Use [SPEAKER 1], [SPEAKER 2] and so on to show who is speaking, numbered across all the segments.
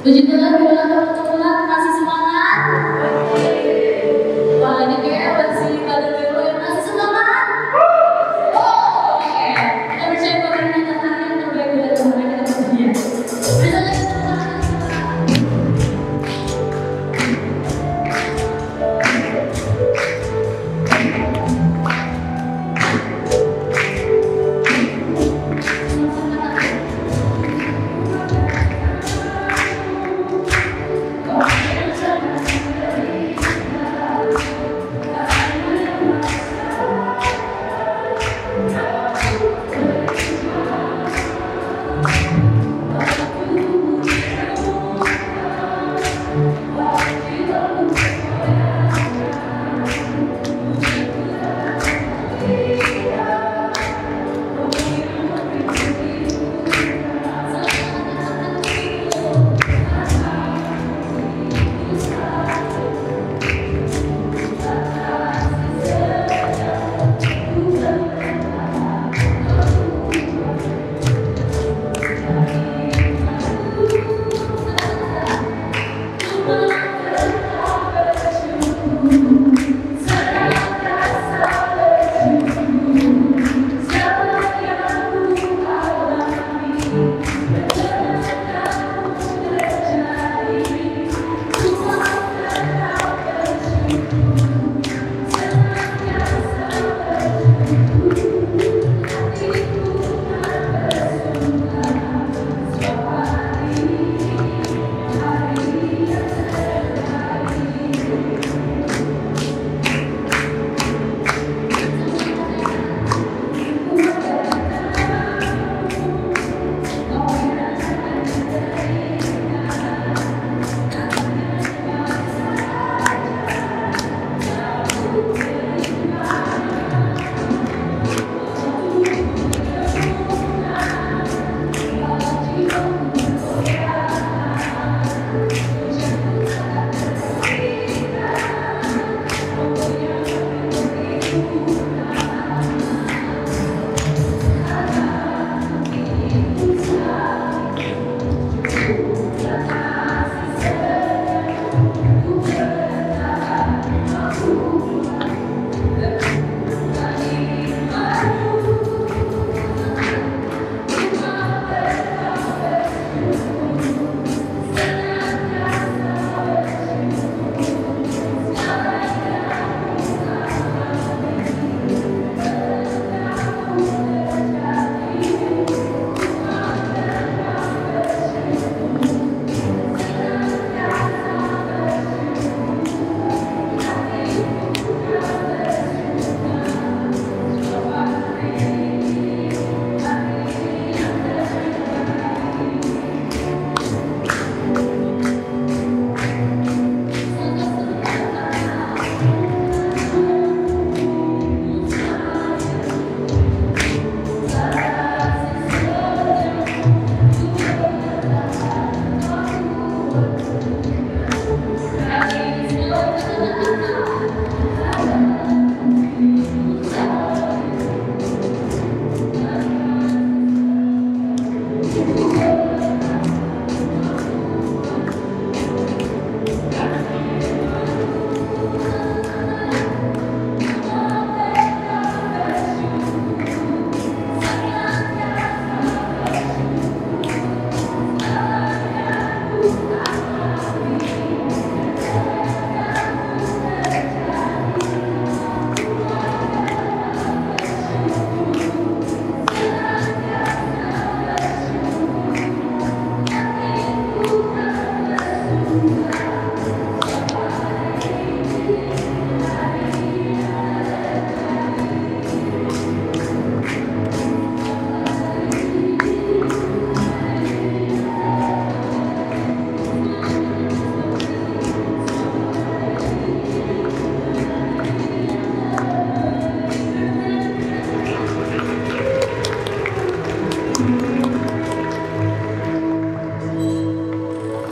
[SPEAKER 1] Puji Lanjut lagi teman-teman, masih semangat? Wah ini kayak masih pada dulu yang masih semangat? Oh oke, kita percaya bahwa ini adalah hari yang terbaik buat teman-teman kita bersedia. Lanjut lagi teman-teman.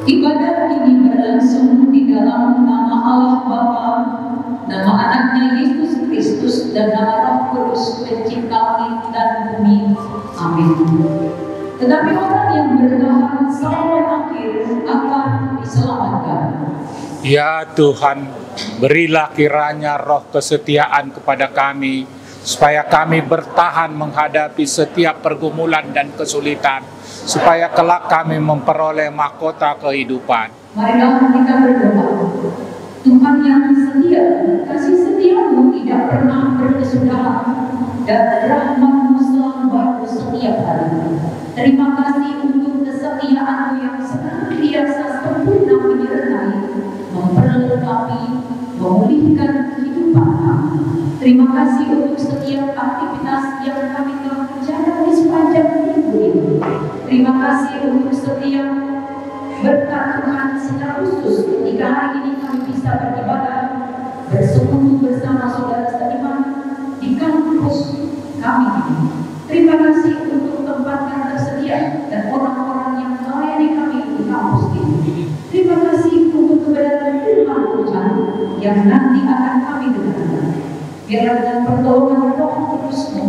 [SPEAKER 2] Ibadah ini berlangsung di dalam nama Allah Bapa, nama anaknya Yesus Kristus, dan nama Roh Kudus, pencipta langit dan bumi. Amin. Tetapi orang yang bertahan sampai akhir akan diselamatkan.
[SPEAKER 3] Ya Tuhan, berilah kiranya roh kesetiaan kepada kami, supaya kami bertahan menghadapi setiap pergumulan dan kesulitan, supaya kelak kami memperoleh mahkota kehidupan.
[SPEAKER 2] Marilah kita berdoa. Tuhan yang setia, kasih setiamu tidak pernah berkesudahan, dan rahmat-Mu selalu baru setiap hari. Terima kasih untuk kesetiaan-Mu yang senantiasa sempurna menyertai, memperlengkapi, memulihkan kehidupan kami. Terima kasih untuk setiap aktivitas yang kami telah kerjakan di sepanjang minggu ini. Terima kasih untuk setiap berkat Tuhan secara khusus ketika hari ini kami bisa beribadah bersekutu bersama saudara seiman di kampus kami ini. Terima kasih untuk tempat yang tersedia dan orang-orang yang melayani kami di kampus ini. Terima kasih untuk kebenaran firman Tuhan yang nanti akan kami dengarkan. Biarlah dengan pertolongan Roh Kudus-Mu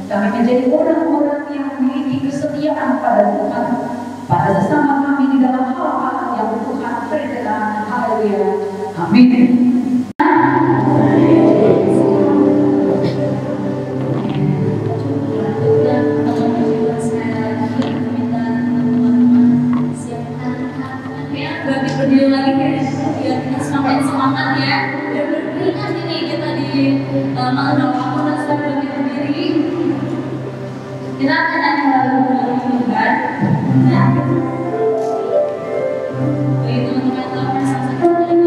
[SPEAKER 2] kami menjadi orang-orang yang memiliki kesetiaan pada Tuhan, pada sesama kami di dalam hal-hal yang Tuhan berkenan. Haleluya. Amin.
[SPEAKER 1] Berdiri lagi biar kita semakin semangat ya, dan beringat ini kita di malam waktu dan sambil kita berdiri kita akan ada lagu kan. Nah, jadi teman-teman telah sama-sama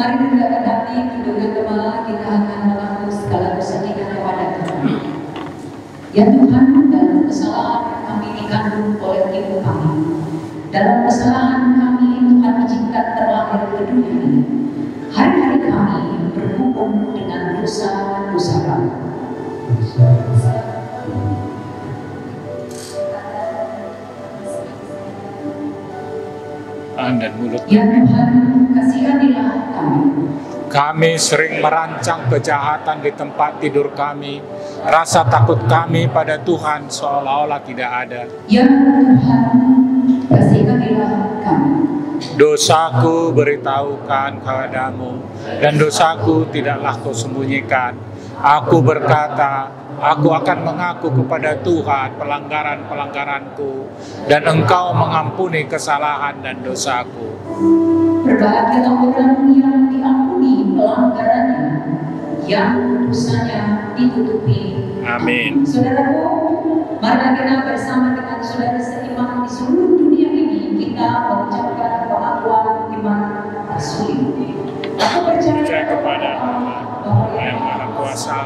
[SPEAKER 2] Mari kita hati kedua kepala, kita akan mengaku segala dosa kita kepada Tuhan. Ya Tuhan, dalam kesalahan kami dikandung oleh ibu kami. Dalam kesalahan kami Tuhan izinkan terlahir ke dunia ini. Hari-hari kami berhubung dengan dosa-dosa kami.
[SPEAKER 3] Dan mulut.
[SPEAKER 2] Ya Tuhan, kasihanilah kami.
[SPEAKER 3] Kami sering merancang kejahatan di tempat tidur kami. Rasa takut kami pada Tuhan seolah-olah tidak ada.
[SPEAKER 2] Ya Tuhan, kasihanilah kami.
[SPEAKER 3] Dosaku beritahukan kepadamu, dan dosaku tidaklah kau sembunyikan. Aku berkata, aku akan mengaku kepada Tuhan pelanggaran-pelanggaranku, dan Engkau mengampuni kesalahan dan dosaku.
[SPEAKER 2] Berbahagialah orang yang diampuni pelanggarannya, yang dosanya ditutupi.
[SPEAKER 3] Amin.
[SPEAKER 2] Saudaraku, marilah kita bersama dengan saudara seiman di seluruh dunia ini, kita mengucapkan pengakuan iman rasuli. Aku percaya
[SPEAKER 3] kepada Allah yang Maha Kuasa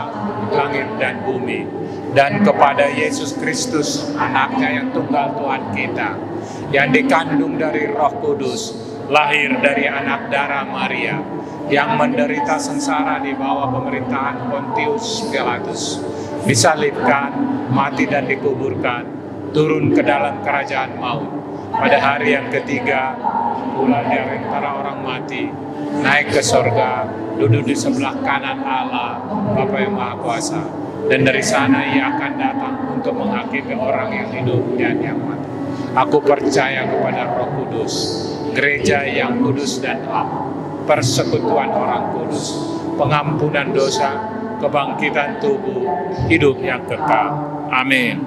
[SPEAKER 3] langit dan bumi, dan kepada Yesus Kristus, anaknya yang tunggal Tuhan kita, yang dikandung dari Roh Kudus, lahir dari anak darah Maria, yang menderita sengsara di bawah pemerintahan Pontius Pilatus, disalibkan, mati dan dikuburkan, turun ke dalam kerajaan maut. Pada hari yang ketiga, pula dari antara orang mati, naik ke sorga, duduk di sebelah kanan Allah, Bapa yang Maha Kuasa. Dan dari sana ia akan datang untuk menghakimi orang yang hidup dan yang mati. Aku percaya kepada Roh Kudus, gereja yang kudus dan am, persekutuan orang kudus, pengampunan dosa, kebangkitan tubuh, hidup yang kekal. Amin.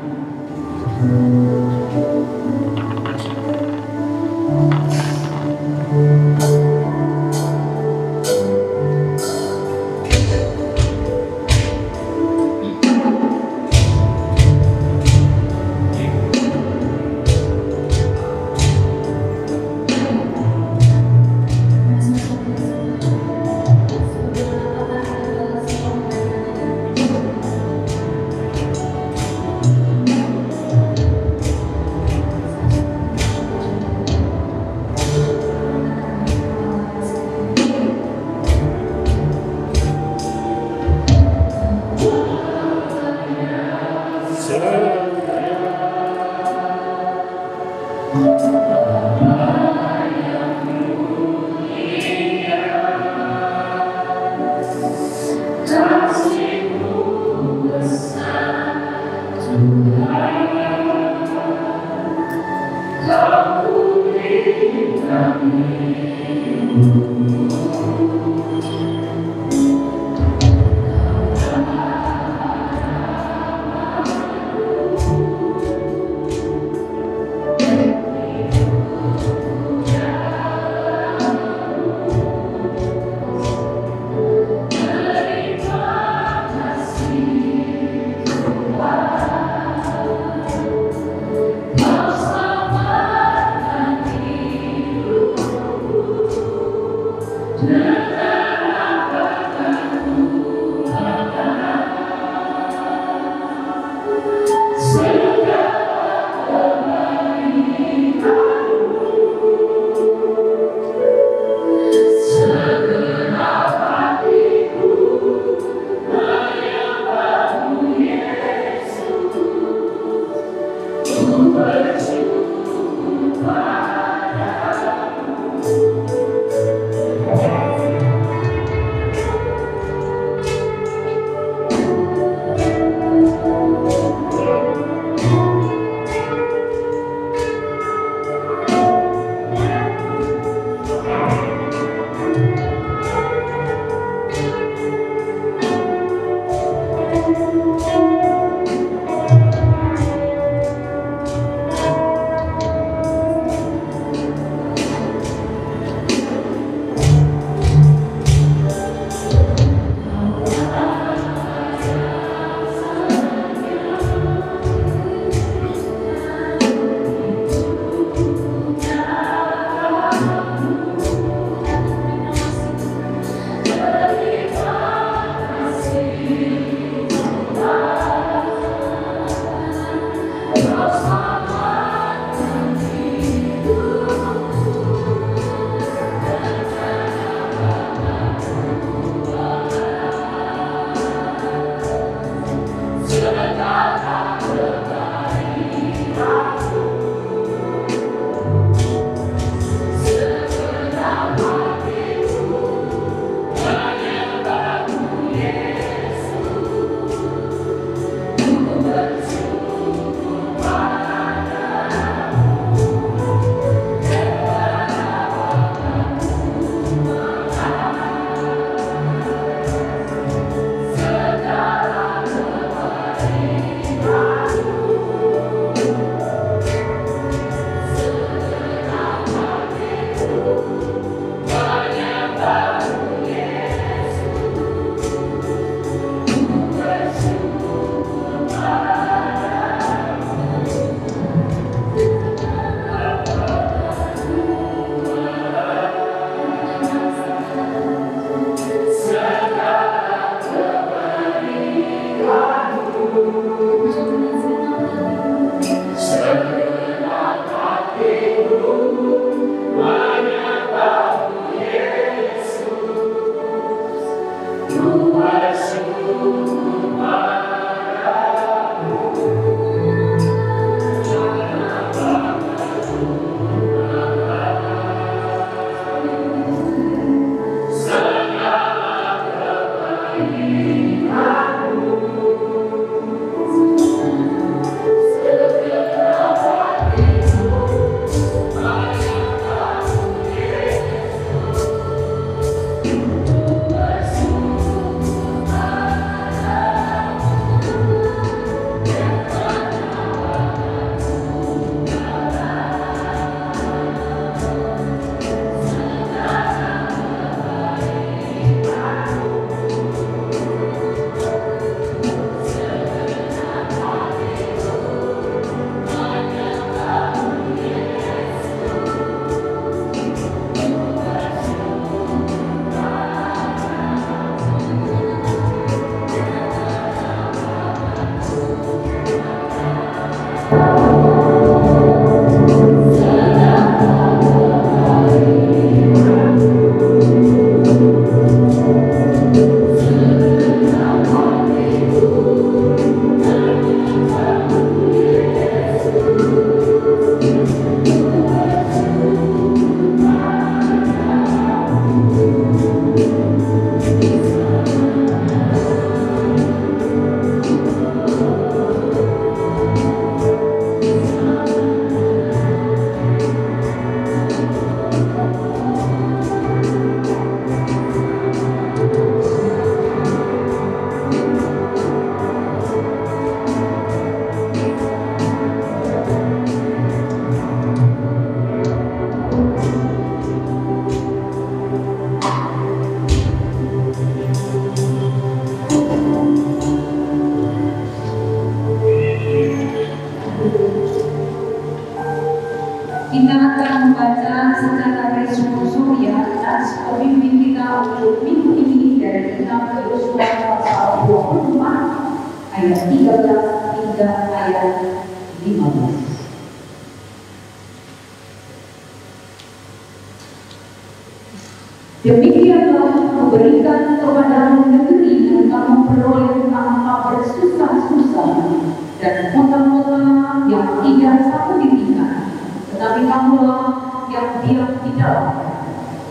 [SPEAKER 2] Kita akan membaca secara resumsum ya atas pemimpin kita untuk minggu ini dari kitab Yosua pasal 24 ayat 13 hingga ayat 15. Demikianlah kuberikan kepadamu negeri yang kamu peroleh tanpa bersusah-susah dan kota-kota yang tidak satu dirikan, tetapi kamulah yang diam di dalam.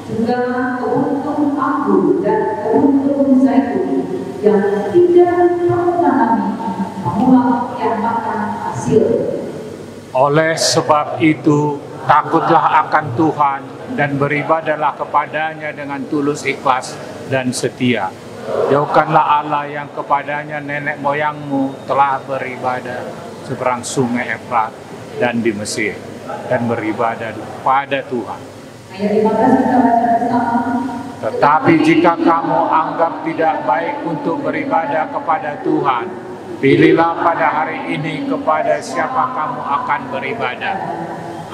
[SPEAKER 2] Juga kebun anggur dan kebun zaitun yang tidak kamu tanami, kamulah yang makan hasil.
[SPEAKER 3] Oleh sebab itu, takutlah akan Tuhan dan beribadahlah kepadanya dengan tulus ikhlas dan setia. Jauhkanlah Allah yang kepadanya nenek moyangmu telah beribadah seberang sungai Efrat dan di Mesir, dan beribadah kepada Tuhan.
[SPEAKER 2] Ayat 15 kita baca bersama.
[SPEAKER 3] Tetapi jika kamu anggap tidak baik untuk beribadah kepada Tuhan, pilihlah pada hari ini kepada siapa kamu akan beribadah.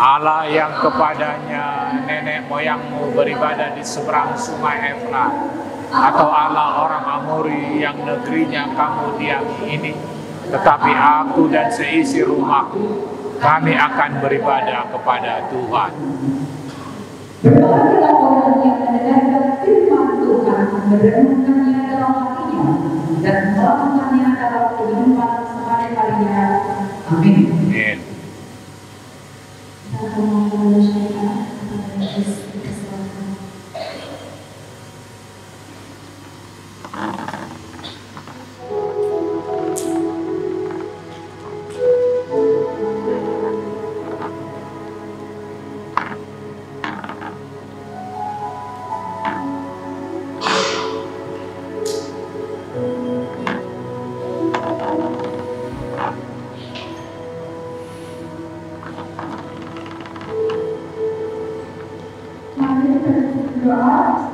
[SPEAKER 3] Allah yang kepadanya nenek moyangmu beribadah di seberang sungai Efrat, atau Allah orang Amori yang negerinya kamu diami ini. Tetapi aku dan seisi rumahku, kami akan beribadah kepada Tuhan.
[SPEAKER 2] Berbahagialah orang yang mendengarkan firman Tuhan, merenungkannya dalam hatinya, dan melakukannya dalam kehidupan sehari-harinya. Amin.
[SPEAKER 3] Amin.
[SPEAKER 4] Kami berdoa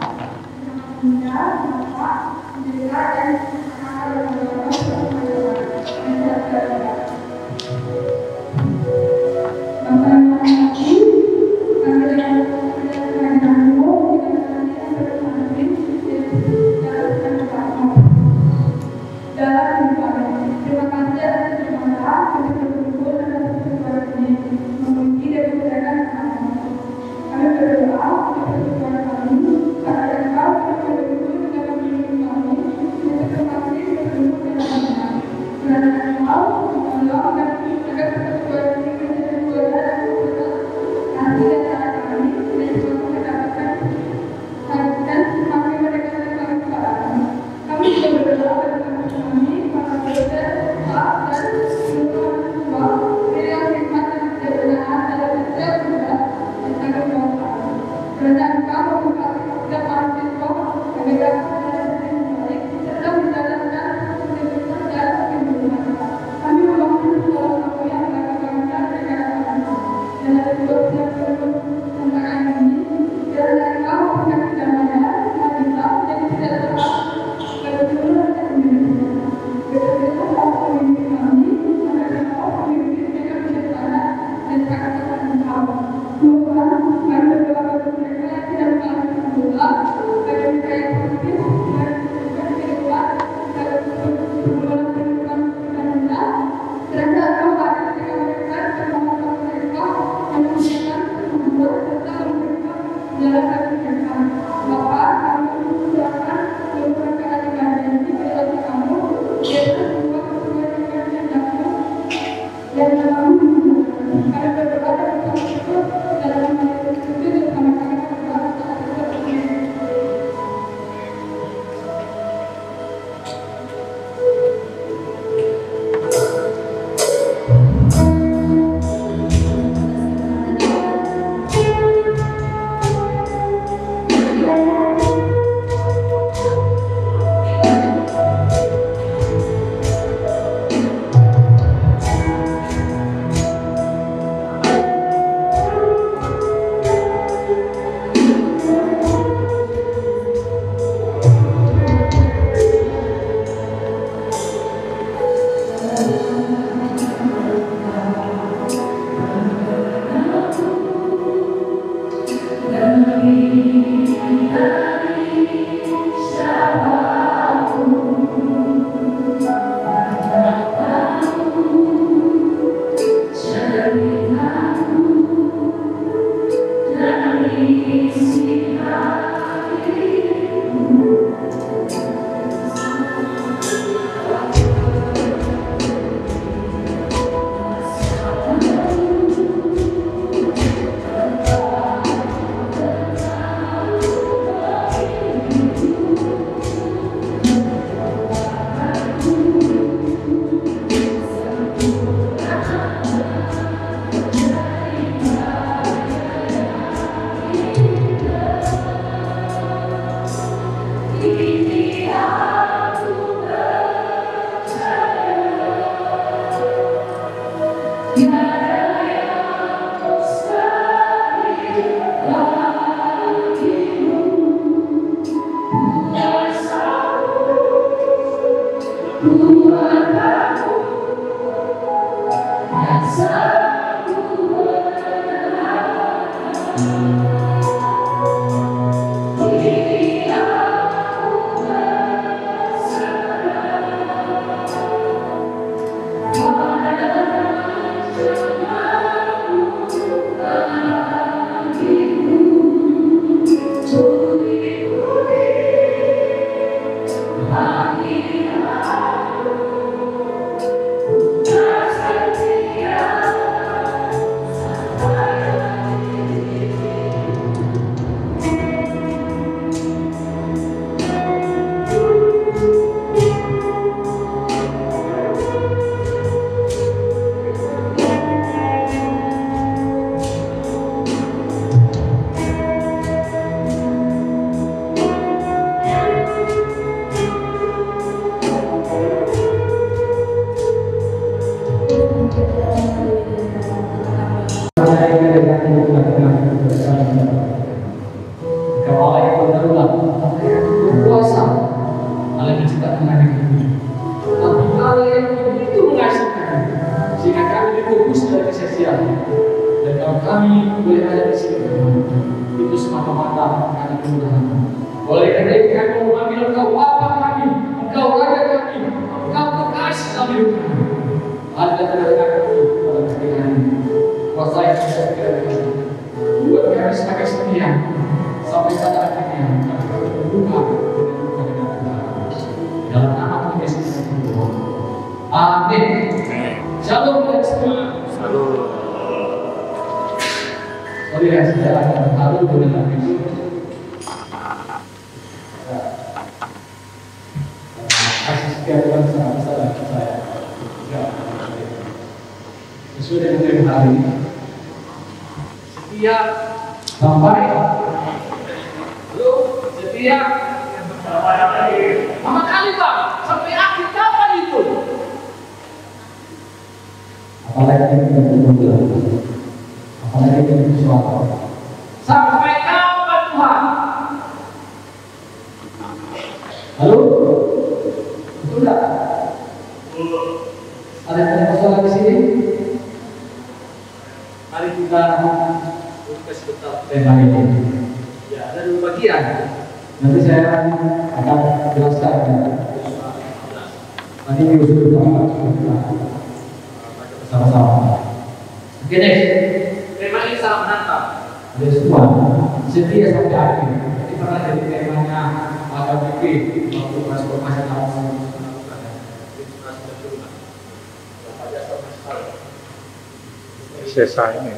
[SPEAKER 3] Sesa ini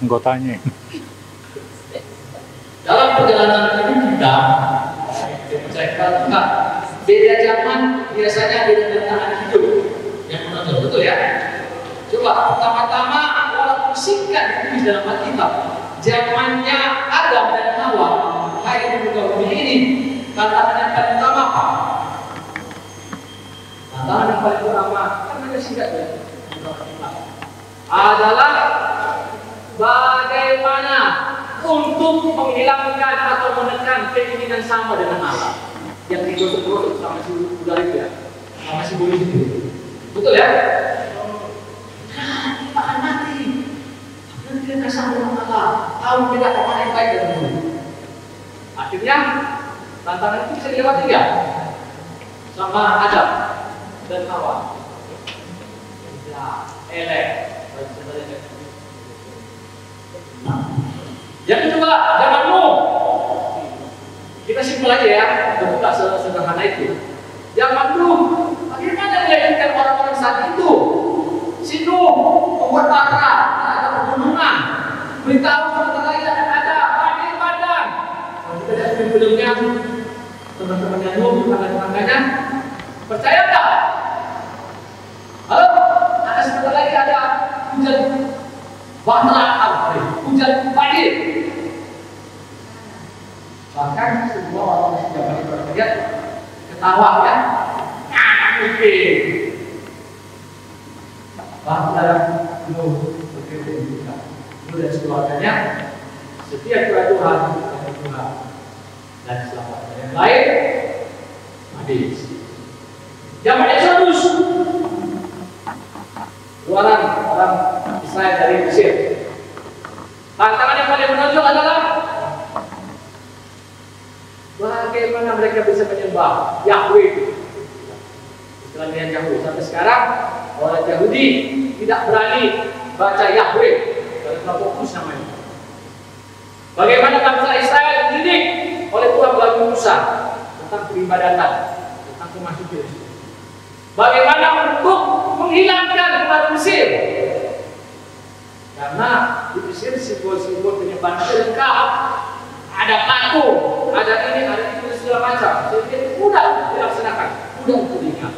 [SPEAKER 3] anggotanya.
[SPEAKER 4] Dalam perjalanan hidup kita, beda zaman biasanya beda bertahan hidup yang menonton, betul ya? Coba pertama-tama walaupun singkat ditulis dalam Alkitab, zamannya Adam dan Hawa, hai muka bumi ini, tantangan yang paling utama apa? Tantangan yang paling utama kan hanya singkat ya, adalah bagaimana untuk menghilangkan atau menekan keinginan sama dengan Allah yang digosok-gosok sama si udara itu ya, sama si bumi itu, betul ya? Kita akan mati dan tidak sama dengan Allah, tahu tidak apa yang baik dan buruk. Akhirnya tantangan itu bisa dilewati ya sama Adam dan Hawa. Elek. Yang kedua, zaman Nuh. Kita simpel aja ya, bukan sederhana itu. Zaman Nuh, bagaimana dilanjutkan orang-orang saat itu? Si Nuh membuat batra, ada pegunungan, beritahu sebentar lagi akan ada banjir bandang. Kalau kita lihat film-filmnya, teman-temannya Nuh, tetangga-tetangganya, percaya tak? Halo, ada sebentar lagi ada hujan batra, hujan banjir. Bahkan semua orang yang sudah banyak berkerja ketawa ya, mungkin. Bahkan Nuh berkeliling juga. Nuh dan keluarganya setia kepada Tuhan dan Tuhan dan selamatkan yang lain habis. Zaman Exodus, keluaran orang Israel dari Mesir. Tantangan yang paling menonjol adalah bagaimana mereka bisa menyembah Yahweh. Istilahnya Yahweh. Sampai sekarang orang Yahudi tidak berani baca Yahweh karena fokus namanya. Bagaimana bangsa Israel dididik oleh Tuhan melalui Musa tentang peribadatan, tentang kemasukan. Bagaimana untuk menghilangkan kembali Mesir? Karena di Mesir simbol-simbol penyembahan lengkap, ada patung, ada ini, ada itu, segala macam. Jadi mudah dilaksanakan, mudah untuk diingat.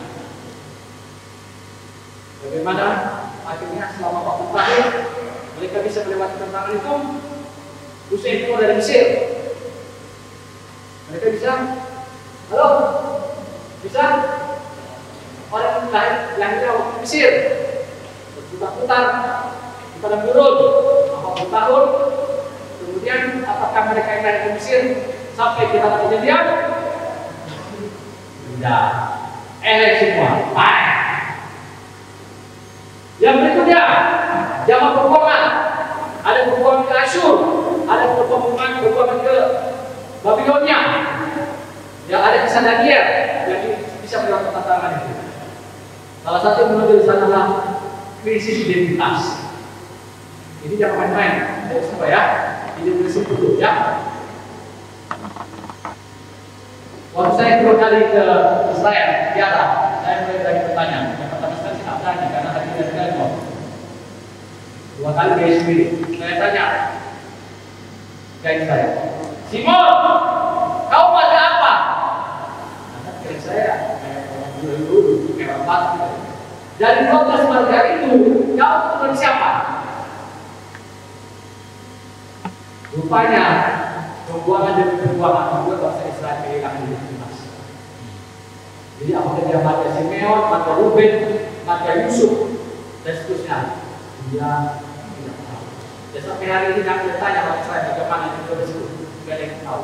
[SPEAKER 4] Bagaimana akhirnya selama waktu terakhir mereka bisa melewati tantangan itu? Usai keluar dari Mesir, mereka bisa, halo, bisa orang lahirnya waktu Mesir berputar-putar di padang gurun 40 tahun. Kemudian apakah mereka yang lahir di Mesir sampai ke tanah perjanjian? Tidak, semua. Yang berikutnya, zaman perbuangan. Ada perbuangan ke Asyur, ada perbuangan ke Babilonia. Yang ada kisah Daniel, jadi bisa melewati tantangan itu. Salah satu yang menonjol di sana adalah krisis identitas. Ini jangan main-main, saya coba ya. Identitas itu dulu ya. Waktu saya kedua kali ke Israel, saya mulai lagi bertanya. Yang pertama sekali saya bertanya karena hari ini ada kali. Dua kali dia sendiri. Saya tanya, guys saya, Simon, kau pada apa? Kata saya, kayak orang dulu, kayak orang batu. Dari 12 marga itu, kau teman siapa? Rupanya, pembuangan demi pembuangan membuat bangsa Israel kehilangan identitas. Jadi apakah dia marga Simeon, marga Ruben, marga Yusuf, dan seterusnya? Dia tidak tahu. Dan sampai hari ini kami bertanya orang Israel bagaimana itu tersebut, tidak ada yang tahu.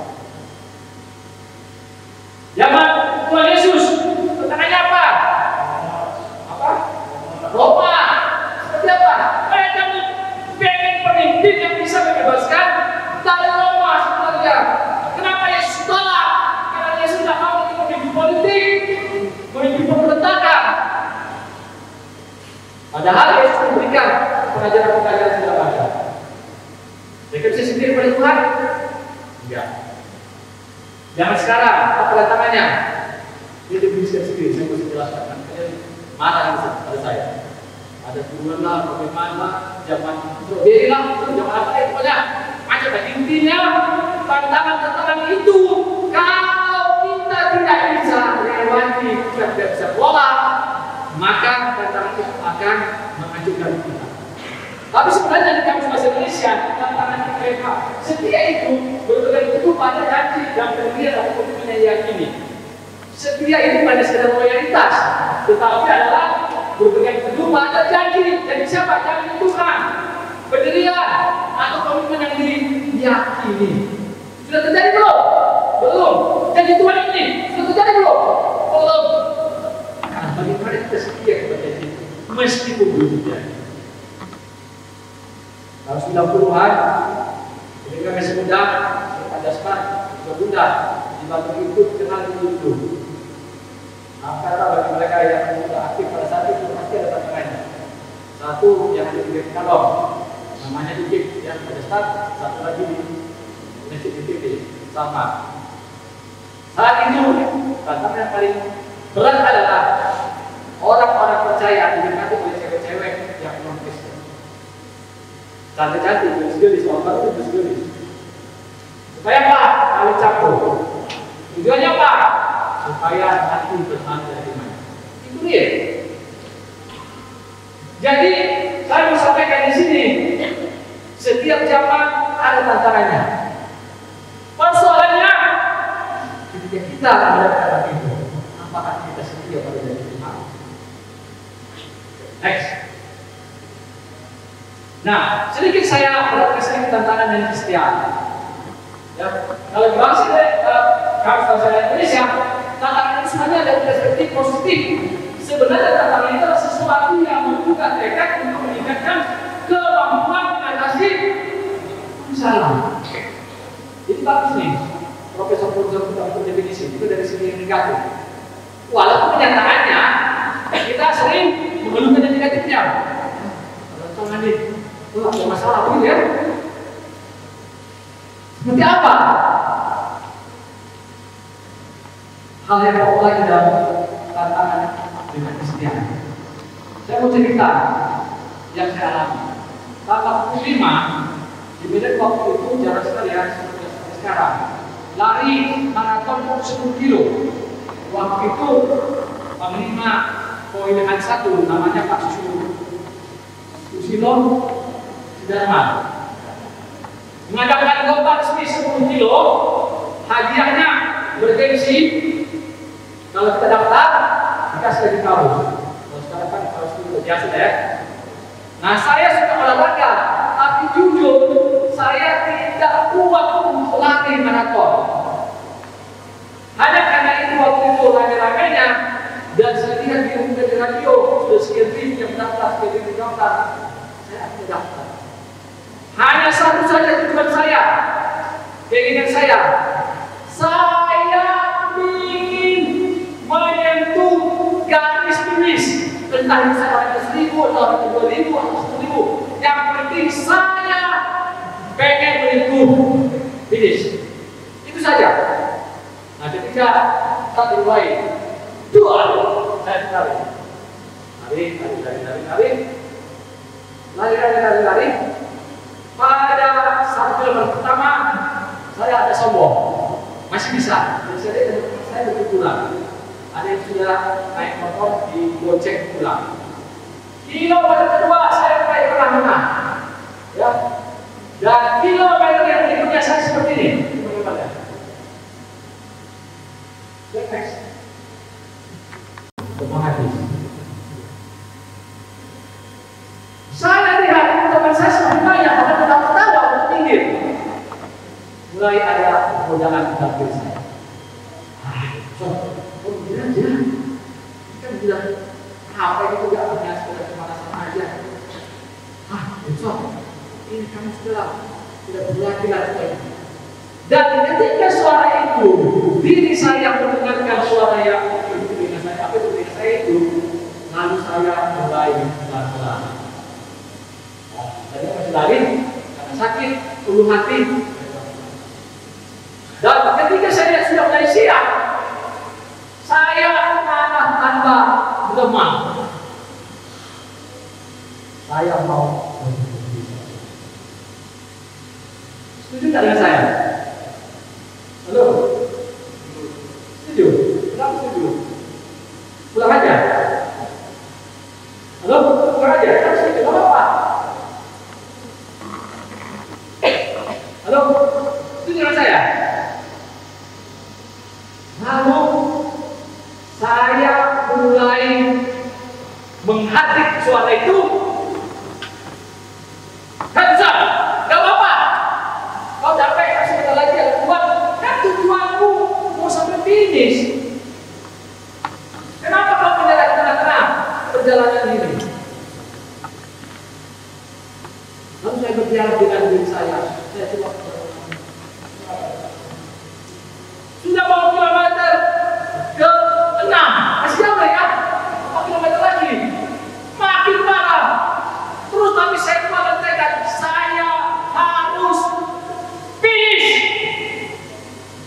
[SPEAKER 4] Zaman Tuhan Yesus, pertanyaannya apa? Roma. Seperti apa? Mereka pengen pemimpin yang bisa membebaskan dari Roma sebenarnya. Kenapa Yesus tolak? Karena Yesus tidak mau memimpin politik, memimpin pemberontakan. Padahal Yesus memberikan pengajaran-pengajaran segala macam. Mereka bisa sendiri pada Tuhan? Enggak. Zaman sekarang, apa tantangannya? Dia dibiskan sendiri, saya bisa jelaskan. Mana yang pada saya? Ada turunan lah, bagaimana zaman strawberry lah, zaman apa ya pokoknya macam intinya tantangan itu kalau kita tidak bisa melewati, kita tidak bisa kelola, maka tantangan itu akan menghancurkan kita. Tapi sebenarnya di kamus bahasa Indonesia tantangan mereka setia itu berpegang teguh pada janji dan pendirian atau komitmen yang diyakini. Setia ini pada sekedar loyalitas, tetapi adalah berpegang teguh pada janji. Jadi siapa? Janji Tuhan, pendirian atau komitmen yang diyakini. Sudah terjadi belum? Belum. Janji Tuhan ini sudah terjadi belum? Belum. Nah, bagaimana kita setia kepada janji itu? Meskipun belum terjadi. Tahun 90-an, ketika masih muda, Pak Jasman juga muda di Batu itu kenal dulu. Karena bagi mereka yang sudah aktif pada saat itu pasti ada tantangannya. Satu yang ada di Kalong, namanya Dikip yang pada start, satu lagi di Mesir DPP sama. Saat itu tantangan yang paling berat adalah orang-orang percaya didekati oleh cewek-cewek yang non Kristen. Cantik-cantik, gelis-gelis, orang baru itu gelis. Supaya apa? Kali campur. Tujuannya apa? Supaya hati bertahan dari iman. Itu dia. Jadi saya mau sampaikan di sini, setiap zaman ada tantangannya. Persoalannya, ketika kita ada itu, apakah kita setia pada janji Tuhan? Next. Nah, sedikit saya berkesempatan tantangan dan kesetiaan. Ya, kalau bangsa kalau saya Indonesia, tantangan itu sebenarnya ada perspektif positif. Sebenarnya tantangan itu adalah sesuatu yang membuka tekad untuk meningkatkan kemampuan mengatasi masalah. Jadi bagus nih, Profesor untuk definisi itu dari segi yang negatif. Walaupun kenyataannya kita sering mengeluhkan yang negatifnya. Contohnya nih, ada masalah begitu ya. Seperti apa? Hal yang pokok lagi dalam tantangan dengan kesetiaan. Saya mau cerita yang saya alami. Tanggal 5 di Medan waktu itu jarak sekali ya seperti sekarang. Lari maraton 10 kilo. Waktu itu Panglima Poindehan 1 namanya Pak Susilo Sudarman mengadakan lomba resmi 10 kilo. Hadiahnya bergengsi. Kalau kita daftar dikasih lagi kaos. Kalau sekarang kan kaos itu biasa ya. Nah, saya suka olahraga, tapi jujur saya tidak kuat untuk lari maraton. Hanya karena itu waktu itu rame-ramenya dan saya lihat di radio sudah sekian ribu yang daftar, sekian ribu daftar. Saya tidak daftar. Hanya satu saja tujuan saya, keinginan saya ingin menyentuh garis finish. Entah itu saya orang 1.000 atau 2.000 atau 10.000. Yang penting saya pengen menyentuh finish. Itu saja. Nah, ketika kita dimulai, saya lari. Pada 1 kilometer pertama, saya ada sombong, masih bisa. Jadi saya lebih pulang. Ada yang sudah naik motor di gocek pulang. Kilometer kedua saya mulai perlahan-lahan, ya. Dan kilometer yang berikutnya saya seperti ini. Bagaimana? Next. Habis. Saya lihat teman saya semakin banyak, bahkan ketawa-ketawa untuk pinggir. Mulai ada godaan dalam diri saya. Begini aja. Kan bilang apa itu tidak hanya sekedar kemanasan aja. Ini kamu sudah berlatih lagi. Dan ketika suara itu, diri saya mendengarkan suara yang itu dengan saya, apa itu dengan saya itu, lalu saya mulai pelan-pelan. Saya masih lari karena sakit, ulu hati. Dan ketika saya sudah mulai siap, saya malah tambah demam. Saya mau setuju tidak dengan saya? Halo? Setuju? Kenapa setuju? Pulang aja? Halo? Pulang aja? Kenapa setuju? Tidak apa-apa. Halo? Setuju dengan saya? Lalu saya mulai menghatik suara itu. Hands up, gak apa-apa. Kau capek, kasih kita lagi yang kuat. Kan tujuanmu mau sampai finish. Kenapa kau menyerah di tengah-tengah perjalanan ini? Lalu saya berdialog dengan diri saya. Saya coba sudah mau kilometer ke-6, masih jauh ya, 4 kilometer lagi, makin parah. Terus tapi saya kuatkan tekad, saya harus finish.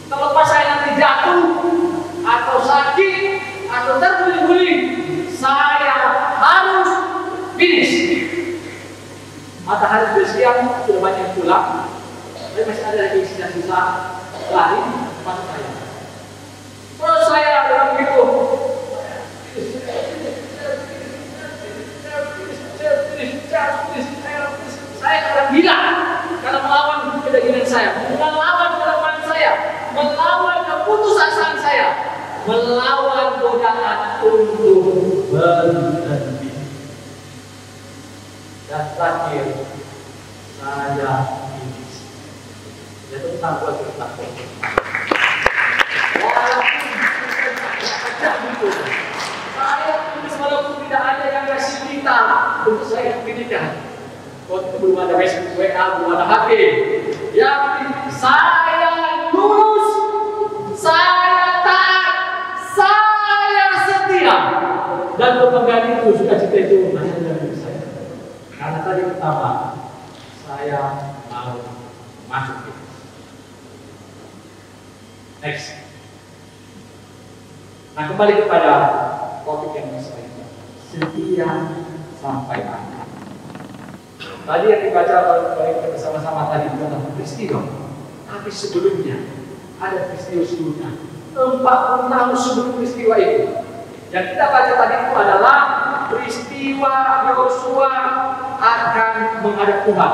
[SPEAKER 4] Terlepas saya nanti jatuh, atau sakit, atau terguling-guling, saya harus finish. Matahari sudah siang, sudah banyak pulang, tapi masih ada lagi sisa-sisa lari depan saya. Terus saya bilang begitu. Saya akan gila karena melawan kedagingan saya, melawan kelemahan saya, melawan keputusasaan saya, melawan godaan untuk berhenti. Dan terakhir saya ini. Jadi tentang buat cerita. Saya tulis walaupun tidak ada yang kasih kita untuk saya pendidikan. Waktu belum ada Facebook, WA, belum ada HP. Yang saya lulus, saya taat, saya setia. Dan kebanggaan itu, sukacita itu hanya dalam diri saya. Karena tadi pertama, saya mau masuk. Next. Nah, kembali kepada topik yang saya ini. Setia sampai akhir. Tadi yang dibaca oleh bersama-sama tadi bukan peristiwa, tapi sebelumnya ada peristiwa sebelumnya. 40 tahun sebelum peristiwa itu. Yang kita baca tadi itu adalah peristiwa Yosua akan menghadap Tuhan.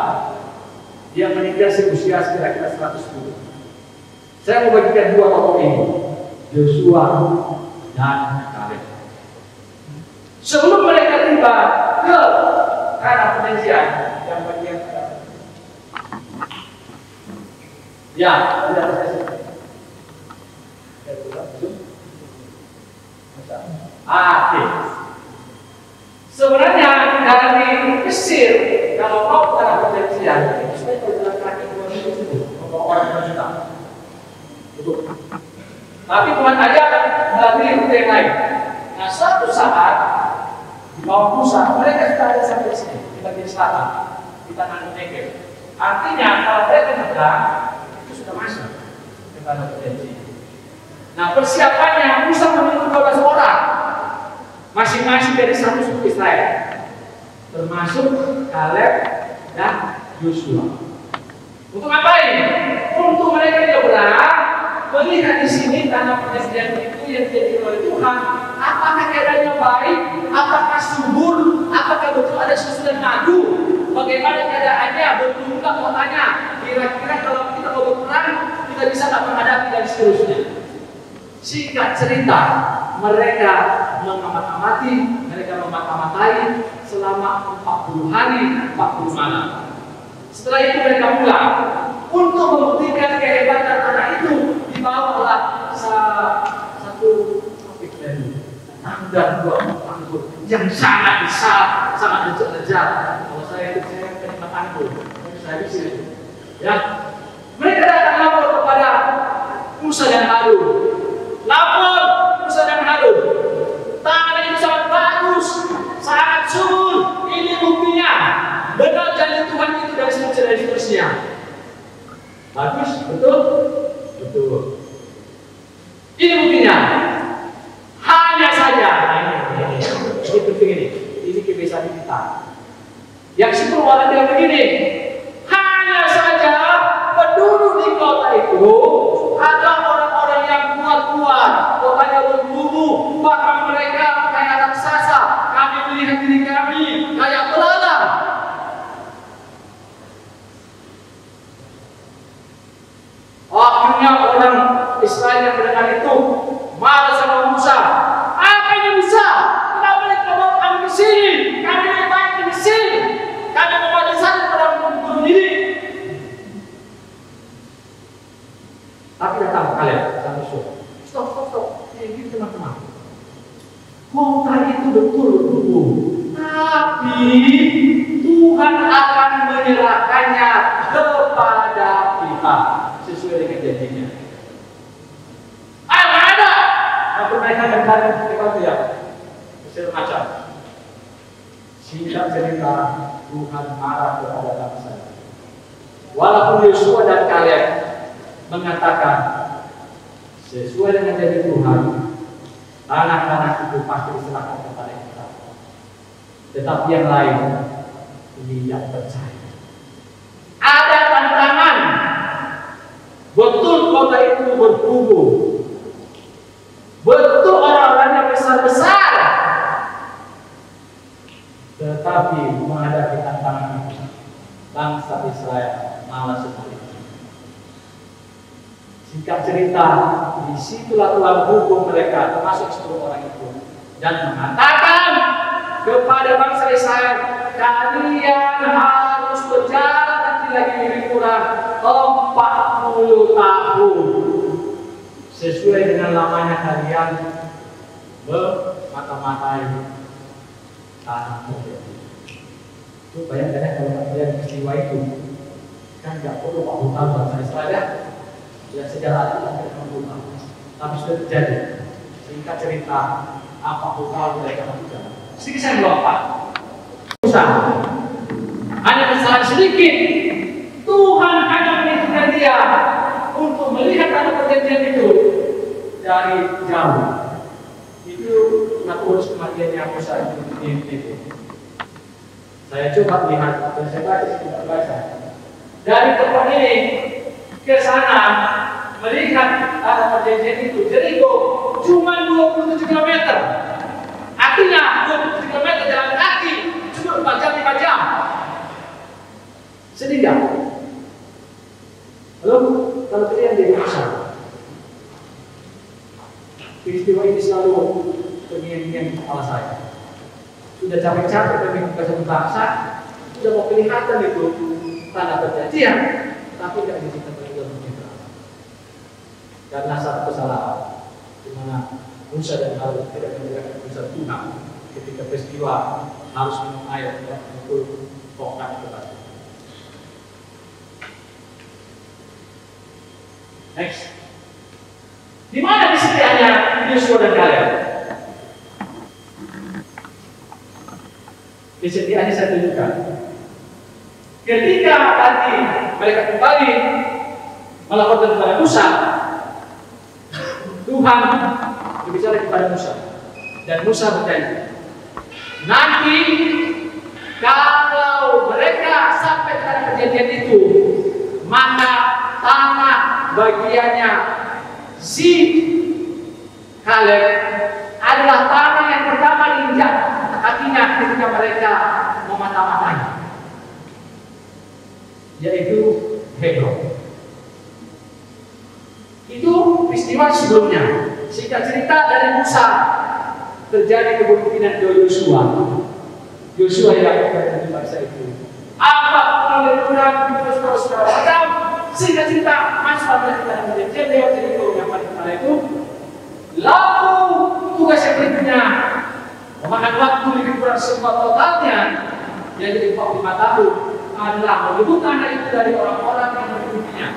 [SPEAKER 4] Dia meninggal seusia kira-kira 110. Saya mau bagikan dua tokoh ini, Yosua dan Kaleb. Sebelum mereka tiba ke tanah perjanjian yang bagian ya, tidak terjadi. Oke. Sebenarnya dari Mesir kalau mau ke tanah perjanjian itu sudah berjalan kaki 2 minggu itu, membawa orang 2 juta. Betul. Tapi Tuhan ajak melalui rute yang lain. Nah, suatu saat di bawah Musa mereka sudah ada sampai sini di bagian selatan di tanah Negev. Artinya kalau mereka nyebrang itu sudah masuk ke tanah perjanjian. Nah, persiapannya Musa memilih 12 orang, masing-masing dari satu suku Israel, termasuk Kaleb dan Yosua. Untuk ngapain? Untuk mereka nyebrang, melihat di sini tanah perjanjian itu yang dijadikan oleh Tuhan. Apakah keadaannya baik? Apakah subur? Apakah betul ada susu dan madu? Bagaimana keadaannya? Betul-betul kotanya? Kira-kira kalau kita mau berperang, kita bisa tak menghadapi dan seterusnya. Singkat cerita, mereka mengamati, mereka memata-matai selama 40 hari, 40 malam. Setelah itu mereka pulang. Untuk membuktikan kehebatan tanah itu, dibawalah satu dan 2 anggur yang sangat besar, sangat lezat. Kalau saya itu saya penikmat anggur, saya di sini. Ya, mereka datang lapor kepada Musa dan Harun. Lapor Musa dan Harun. Tanah itu sangat bagus, sangat subur. Ini buktinya. Benar janji Tuhan itu dari seterusnya. Bagus, betul, betul. Ini buktinya. Hanya saja, ini penting ini kebiasaan kita. Yang sepuluh orang yang begini, hanya saja penduduk di kota itu ada orang-orang yang kuat-kuat, kotanya berkubu, bahkan mereka kayak raksasa. Kami melihat diri kami kayak belalang. Akhirnya orang Israel yang mendengar itu marah sama Musa. Apa ini Musa? Kenapa mereka bawa kami ke sini? Kami lebih baik di Mesir. Kami mau di sana pada bunuh diri. Tapi datang kalian sama Yosua. Stop. Ini teman-teman. Kota itu betul berkubu. Tapi Tuhan akan menyerahkannya kepada kita sesuai dengan janjinya. Mereka dan kalian itu ya, Mesir macam. Singkat cerita, Tuhan marah kepada bangsa. Walaupun Yosua dan Kaleb mengatakan sesuai dengan janji Tuhan, tanah-tanah itu pasti diserahkan kepada kita. Tetapi yang lain tidak percaya. Ada tantangan. Betul kota itu berkubu. Betul orang-orangnya besar-besar. Tetapi menghadapi tantangan itu, bangsa Israel malas sekali. Singkat cerita, disitulah Tuhan hukum mereka, termasuk 10 orang itu, dan mengatakan kepada bangsa Israel, kalian harus berjalan nanti lagi lebih kurang 40 tahun sesuai dengan lamanya kalian bermata-matai tanah terjadi. Itu bayangkan ya kalau kalian peristiwa itu kan nggak perlu Pak Hutan bangsa Israel ya sejarah itu tidak perlu, tapi sudah terjadi. Singkat cerita apa Hutan mereka lakukan. Sedikit saya melompat. Usaha hanya kesalahan sedikit, Tuhan hanya mengizinkan dia untuk melihat tanah perjanjian itu dari jauh. Itu urus kematiannya Musa itu. Saya coba lihat dan saya baca dari tempat ini ke sana melihat tanah perjanjian itu. Jericho cuma 27 km. Artinya 27 km jalan kaki cukup 4 jam 5 jam. Sedih nggak? Lalu kalau kalian jadi Musa, peristiwa ini selalu pengen-pengen kepala saya. Sudah capek-capek pengen ke satu bangsa, sudah mau kelihatan itu tanah perjanjian, tapi tidak diizinkan oleh kita. Karena satu kesalahan, di mana Musa dan Harun tidak menjalankan Musa Tuhan ketika peristiwa harus minum air dan memukul tongkat ke batu. Next. Di mana kesetiaannya Yosua dan Kaleb? Kesetiaannya saya tunjukkan. Ketika tadi mereka kembali melaporkan kepada Musa, Tuhan berbicara kepada Musa dan Musa berjanji, nanti kalau mereka sampai ke tanah perjanjian itu, maka tanah bagiannya si Kaleb adalah tanah yang pertama diinjak kakinya ketika mereka memata-matai, yaitu Hebron. Itu peristiwa sebelumnya. Singkat cerita dari Musa terjadi kepemimpinan Yosua. Yosua yang akan di bangsa itu. Apa oleh Tuhan terus macam singkat cerita masuk pada kita menjadi lewat cerita yang pada itu. Lalu tugas yang berikutnya memakan waktu lebih kurang semua totalnya jadi 45 tahun adalah merebut tanah itu dari orang-orang yang memilikinya.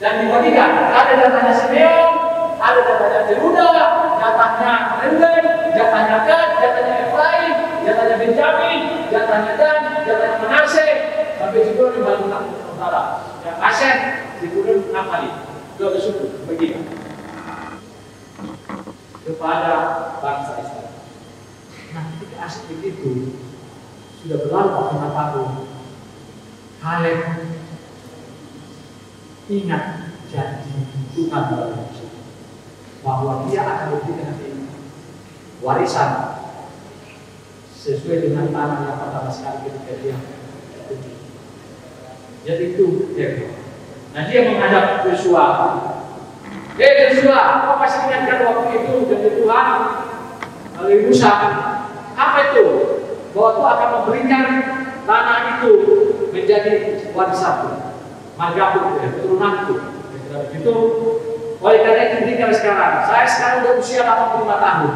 [SPEAKER 4] Dan dibagikan ada datanya Simeon, ada datanya Yehuda, jatahnya Reuben, jatahnya Gad, jatahnya Efraim, jatahnya Benjamin, jatahnya Dan, jatahnya Manasye, sampai Zebulun di bagian utara. Yang Aser, Zebulun 6 kali ke suku bagian kepada bangsa Israel. Nah, ketika Aser begitu sudah berlalu 45 tahun, Kaleb ingat janji Tuhan bahwa dia akan memberikan warisan sesuai dengan tanah yang pertama sekali ketika dia jadi itu Hebron. Nah dia menghadap Yosua. Yosua, kau pasti ingatkan waktu itu dari Tuhan melalui Musa. Apa itu? Bahwa Tuhan akan memberikan tanah itu menjadi warisan. Margapun keturunanku. Itu oleh karena itu diberikan sekarang. Saya sekarang sudah usia 85 tahun.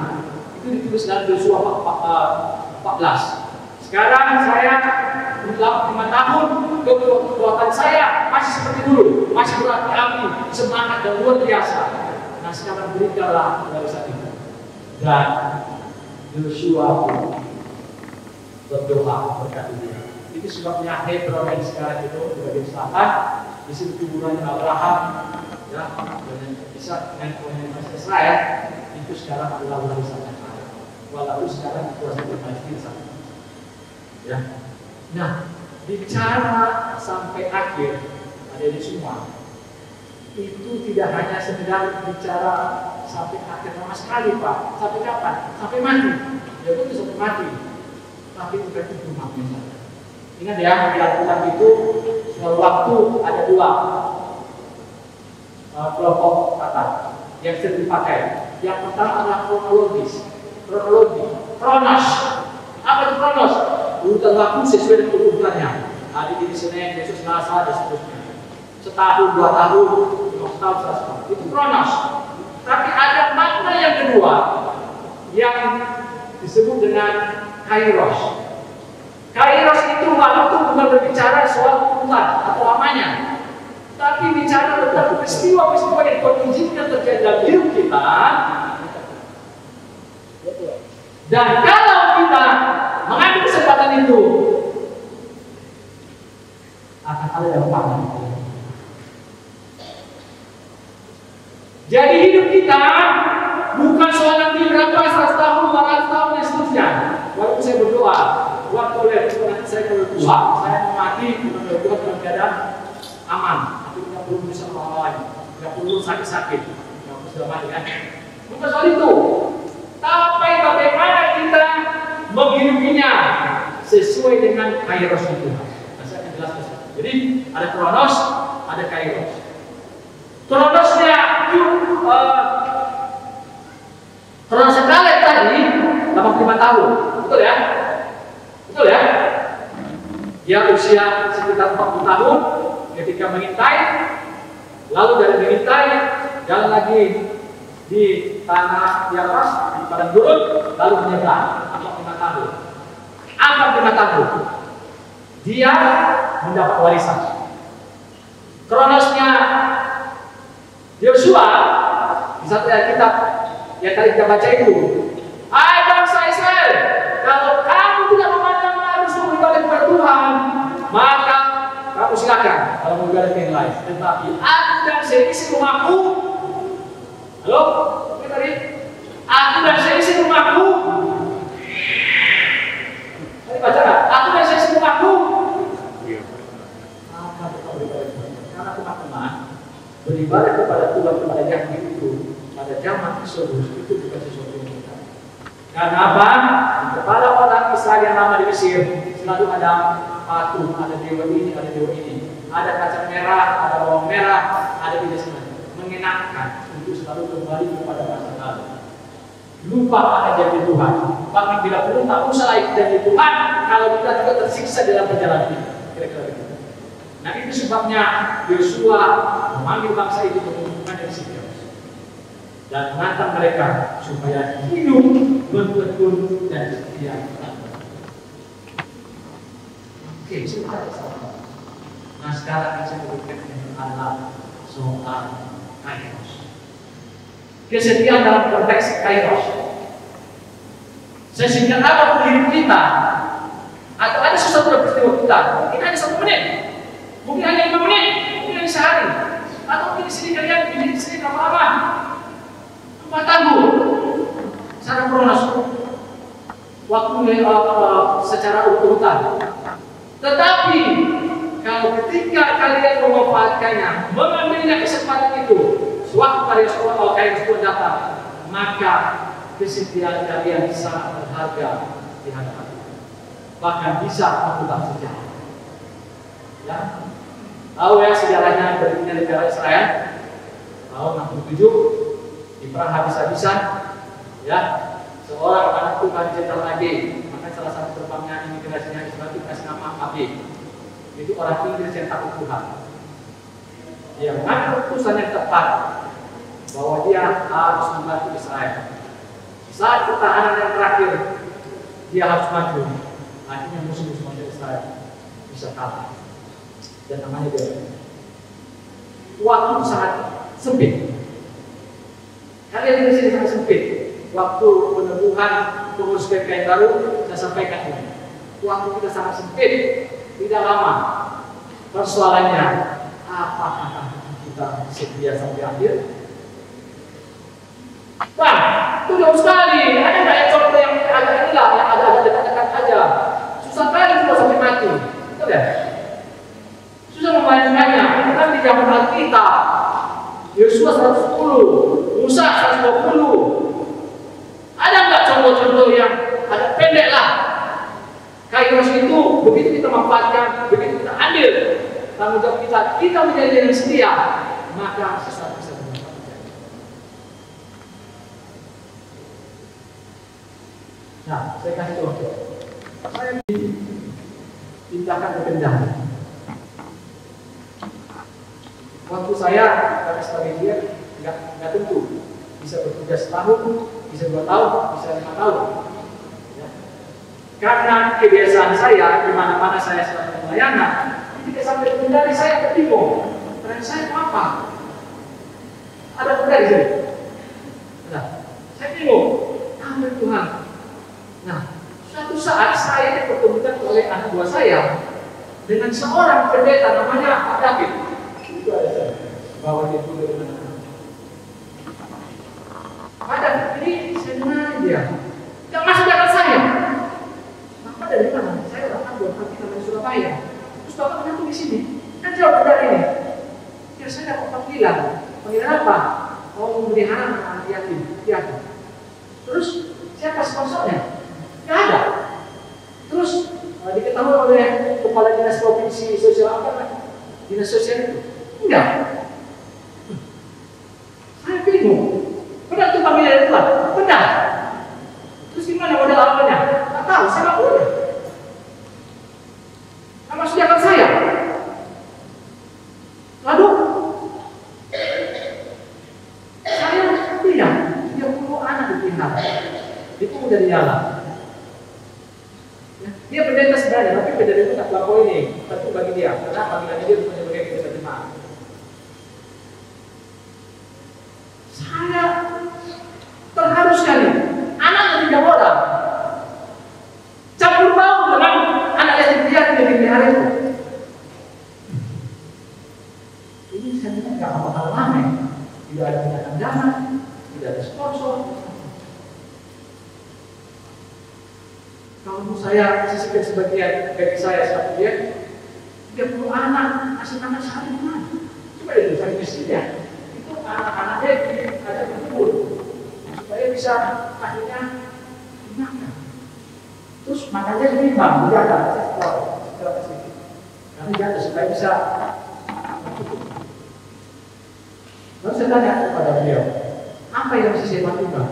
[SPEAKER 4] Itu ditulis dalam Yosua 14. Sekarang saya 85 tahun, kekuatan saya masih seperti dulu, masih berapi-api, semangat dan luar biasa. Nah sekarang berikanlah warisan itu. Dan Yosua berdoa berkata dia. Itu sebabnya Hebron yang sekarang itu di bagian selatan, di situ kuburan Abraham, ya, dengan Ishak dengan komunitas Israel, itu sekarang adalah warisan yang ada. Walaupun sekarang dikuasai oleh Palestina. Ya. Nah, bicara sampai akhir ada di semua. Itu tidak hanya sekedar bicara sampai akhir sama sekali, Pak. Sampai kapan? Sampai mati. Ya betul sampai mati. Tapi bukan itu maknanya. Ingat ya, di Alkitab itu selalu waktu ada dua kelompok kata yang sering dipakai. Yang pertama adalah kronologi. Kronos. Apa itu kronos? urutan waktu sesuai dengan urutannya. Hari ini Senin, besok Selasa, dan seterusnya. Setahun, 2 tahun, 5 tahun, 100 tahun. Itu kronos. Tapi ada makna yang kedua yang disebut dengan kairos. Kairos itu waktu bukan berbicara soal urutan atau lamanya, tapi bicara tentang peristiwa-peristiwa yang Tuhan izinkan terjadi dalam hidup kita. Dan kalau kita mengambil kesempatan itu, akan ada dampaknya. Jadi hidup kita bukan soal nanti berapa 100 tahun, 200 tahun dan seterusnya. Walaupun saya berdoa, waktu nanti saya kalau tua, saya mau mati dengan Tuhan dalam keadaan aman, tapi tidak perlu bisa orang lain, tidak perlu sakit-sakit, tidak perlu sudah mati kan? Bukan soal itu. Tapi bagaimana kita menghidupinya sesuai dengan kairos itu. Nah, saya akan jelaskan. Jadi ada kronos, ada kairos. Kronosnya kronos Kaleb tadi 85 tahun, betul ya? Betul ya? Dia usia sekitar 40 tahun ketika mengintai, lalu dari mengintai jalan lagi di tanah di atas di padang gurun, lalu menyeberang 45 tahun. 45 tahun dia mendapat warisan. Kronosnya Yosua di satu ayat kitab yang tadi kita baca itu, hai bangsa Israel, kalau kamu tidak memandang harus beribadah kepada Tuhan, maka kamu silakan kalau mau beribadah yang lain. Tetapi aku dan seisi rumahku, halo, oke tadi, aku dan seisi rumahku, tadi baca nggak? Aku dan seisi rumahku, akan tetap beribadah kepada Tuhan. Karena teman-teman, beribadah kepada Tuhan kepada yang itu pada zaman Exodus itu bukan sesuatu yang mudah. Karena apa? Di kepala orang Israel yang lama di Mesir selalu ada patung, ada dewa ini, ada dewa ini, ada kacang merah, ada bawang merah, ada tidak semuanya. Mengenakkan untuk selalu kembali kepada masa lalu. Lupa akan janji Tuhan. Bahkan bila perlu tak usah lagi janji Tuhan kalau kita juga tersiksa dalam perjalanan ini. Kira-kira begitu. Nah itu sebabnya Yosua memanggil bangsa itu mengumpulkan dari Sikem dan menantang mereka supaya hidup bertekun dan setia. Oke, sebentar. Nah sekarang saya berbicara adalah soal kairos. Kesetiaan dalam konteks kairos. Sesingkat apapun hidup kita, atau ada sesuatu dalam peristiwa kita, mungkin hanya 1 menit. Mungkin hanya 5 menit, mungkin hanya sehari, atau mungkin di sini kalian di sini lama-lama 4 tahun. Secara kronos, waktu secara urutan. Tetapi kalau ketika kalian memanfaatkannya, mengambilnya kesempatan itu, waktu kairos Tuhan datang, maka kesetiaan kalian sangat berharga di hadapan Tuhan. Bahkan bisa mengubah sejarah. Ya. Tahu ya sejarahnya berdirinya negara Israel tahun 67 di perang habis-habisan, ya seorang anak Tuhan jenderal AD, maka salah satu terbangnya imigrasinya Israel itu kasih nama AB. Itu orang Inggris yang takut Tuhan. Dia mengambil keputusan yang tepat bahwa dia harus membantu Israel. Saat pertahanan yang terakhir dia harus maju, akhirnya musuh-musuh Israel bisa kalah. Dan namanya dia. Waktu sangat sempit. Kalian di sini sangat sempit. Waktu penemuan pengurus PPN baru, saya sampaikan ini. Waktu kita sangat sempit, tidak lama. Persoalannya, apakah kita setia sampai akhir? Bang, itu jauh sekali. Ada nggak yang contoh yang agak inilah, yang ada dekat-dekat aja. Susah kali kalau sampai mati. Betul ya? Susah membayangkannya. Karena di zaman Alkitab, Yosua 110, Musa 120. Ada nggak contoh-contoh yang agak pendek lah? Kairos itu begitu kita manfaatkan, begitu kita ambil tanggung jawab kita menjadi yang setia, maka sesuatu bisa terjadi. Nah, saya kasih contoh. Saya akan berkendali. Waktu saya karena sebagai dia nggak tentu, bisa bertugas setahun, bisa 2 tahun, bisa 5 tahun. Ya. Karena kebiasaan saya di mana-mana saya selalu pelayanan, ketika sampai berkendali saya bingung. Peran saya itu apa? Ada benda di sini. Nah, saya bingung. Apa Tuhan? Nah, suatu saat saya dipertemukan oleh anak buah saya dengan seorang pendeta namanya Pak David. Itu ada saya. Bawa dia dulu dari mana? Pak David ini saya dengar dia. Tidak masuk akal saya. Bapak dari mana? Saya orang buah hati namanya Surabaya. Terus Bapak kenapa di sini? Kan jauh dari ini. Ya saya dapat panggilan. Panggilan apa? Mau memelihara anak yatim. Terus siapa sponsornya? Nggak ada. Terus diketahui oleh kepala dinas provinsi sosial apa? Dinas sosial itu? Enggak. Saya bingung. Benar itu panggilan Tuhan? Benar. Terus gimana modal awalnya? Nggak tahu. Saya nggak punya. Nama sediakan saya. Lalu saya punya 30 anak dipelihara. Itu dari jalan. Ya, dia pendeta sebenarnya, tapi pendeta itu nggak pelakon ini. Tapi bagi dia, karena panggilannya dia punya sebagai pendeta jemaat. Saya terharu sekali. Anak yang 3 orang campur baur dengan anak yatim piatu yang dipelihara itu. Ini saya tidak nggak bakal lama. Tidak ada pendanaan dana, tidak ada sponsor. Kalau saya sisihkan sebagian bagi saya satu dia 30 anak, kasih nama saya di mana? Coba itu saya mestinya. Itu anak-anaknya ada berkumpul supaya bisa akhirnya dimakan. Terus makannya seimbang, dijaga, setelah sedikit. Nanti jatuh supaya bisa cukup. Lalu saya tanya kepada beliau, apa yang mesti saya lakukan?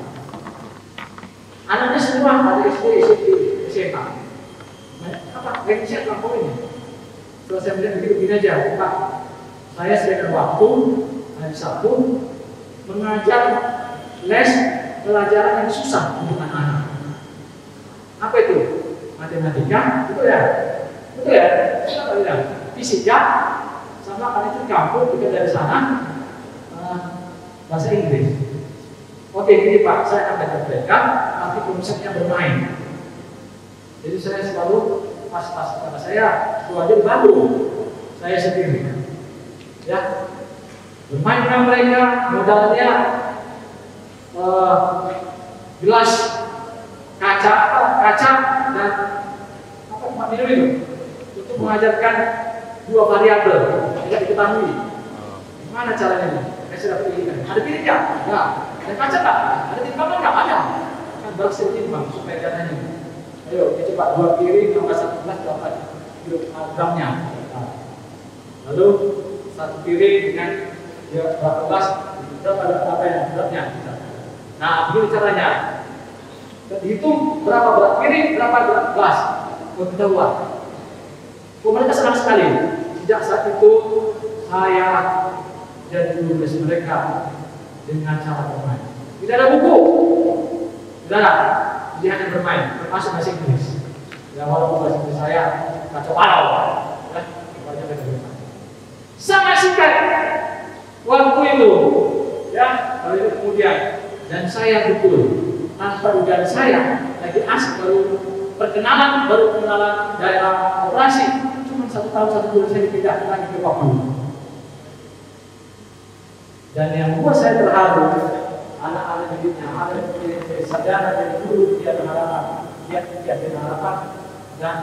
[SPEAKER 4] Anaknya semua ada SD, SMP, SMA. Apa? Yang saya lakukan ini? Setelah saya melihat begitu, begini aja, Pak. Saya sediakan waktu hari Sabtu mengajar les pelajaran yang susah untuk anak-anak. Apa itu? Matematika, betul ya? Betul ya? Betul ya? Fisika, sama kan itu kampung kita dari sana. Bahasa Inggris. Oke, gini Pak, saya akan menyampaikan, tapi konsepnya bermain. Jadi saya selalu pas-pas karena saya keluarga baru, saya sendiri. Ya, bermain dengan mereka, modalnya gelas kaca dan apa tempat minum itu untuk mengajarkan 2 variabel tidak diketahui. Gimana caranya ini? Saya sudah pilihkan. Ada pilih nggak? Nggak. Ada kaca nggak? Ada timbangan nggak? Ada. Kan berhasil timbang supaya dananya. Ayo kita coba 2 piring tambah 1 gelas berapa gramnya? Lalu 1 piring dengan berapa gelas? Berapa yang beratnya? Nah, begini caranya. Dihitung berapa berat piring, berapa berat gelas. Pengetahuan. Mereka senang sekali. Sejak saat itu saya jadi menulis mereka dengan cara bermain. Tidak ada buku, tidak ada. Dia hanya bermain, termasuk bahasa Inggris. Ya walaupun bahasa Inggris saya kacau balau, banyak dari bermain. Sangat singkat waktu itu, ya. Lalu itu kemudian dan saya betul tanpa dugaan saya lagi asik baru perkenalan daerah operasi. Cuma 1 tahun 1 bulan saya dipindah lagi ke Papua. Dan yang membuat saya terharu, anak-anak didiknya, ada yang sarjana, jadi guru, dia berharapan, dia berharapan, dan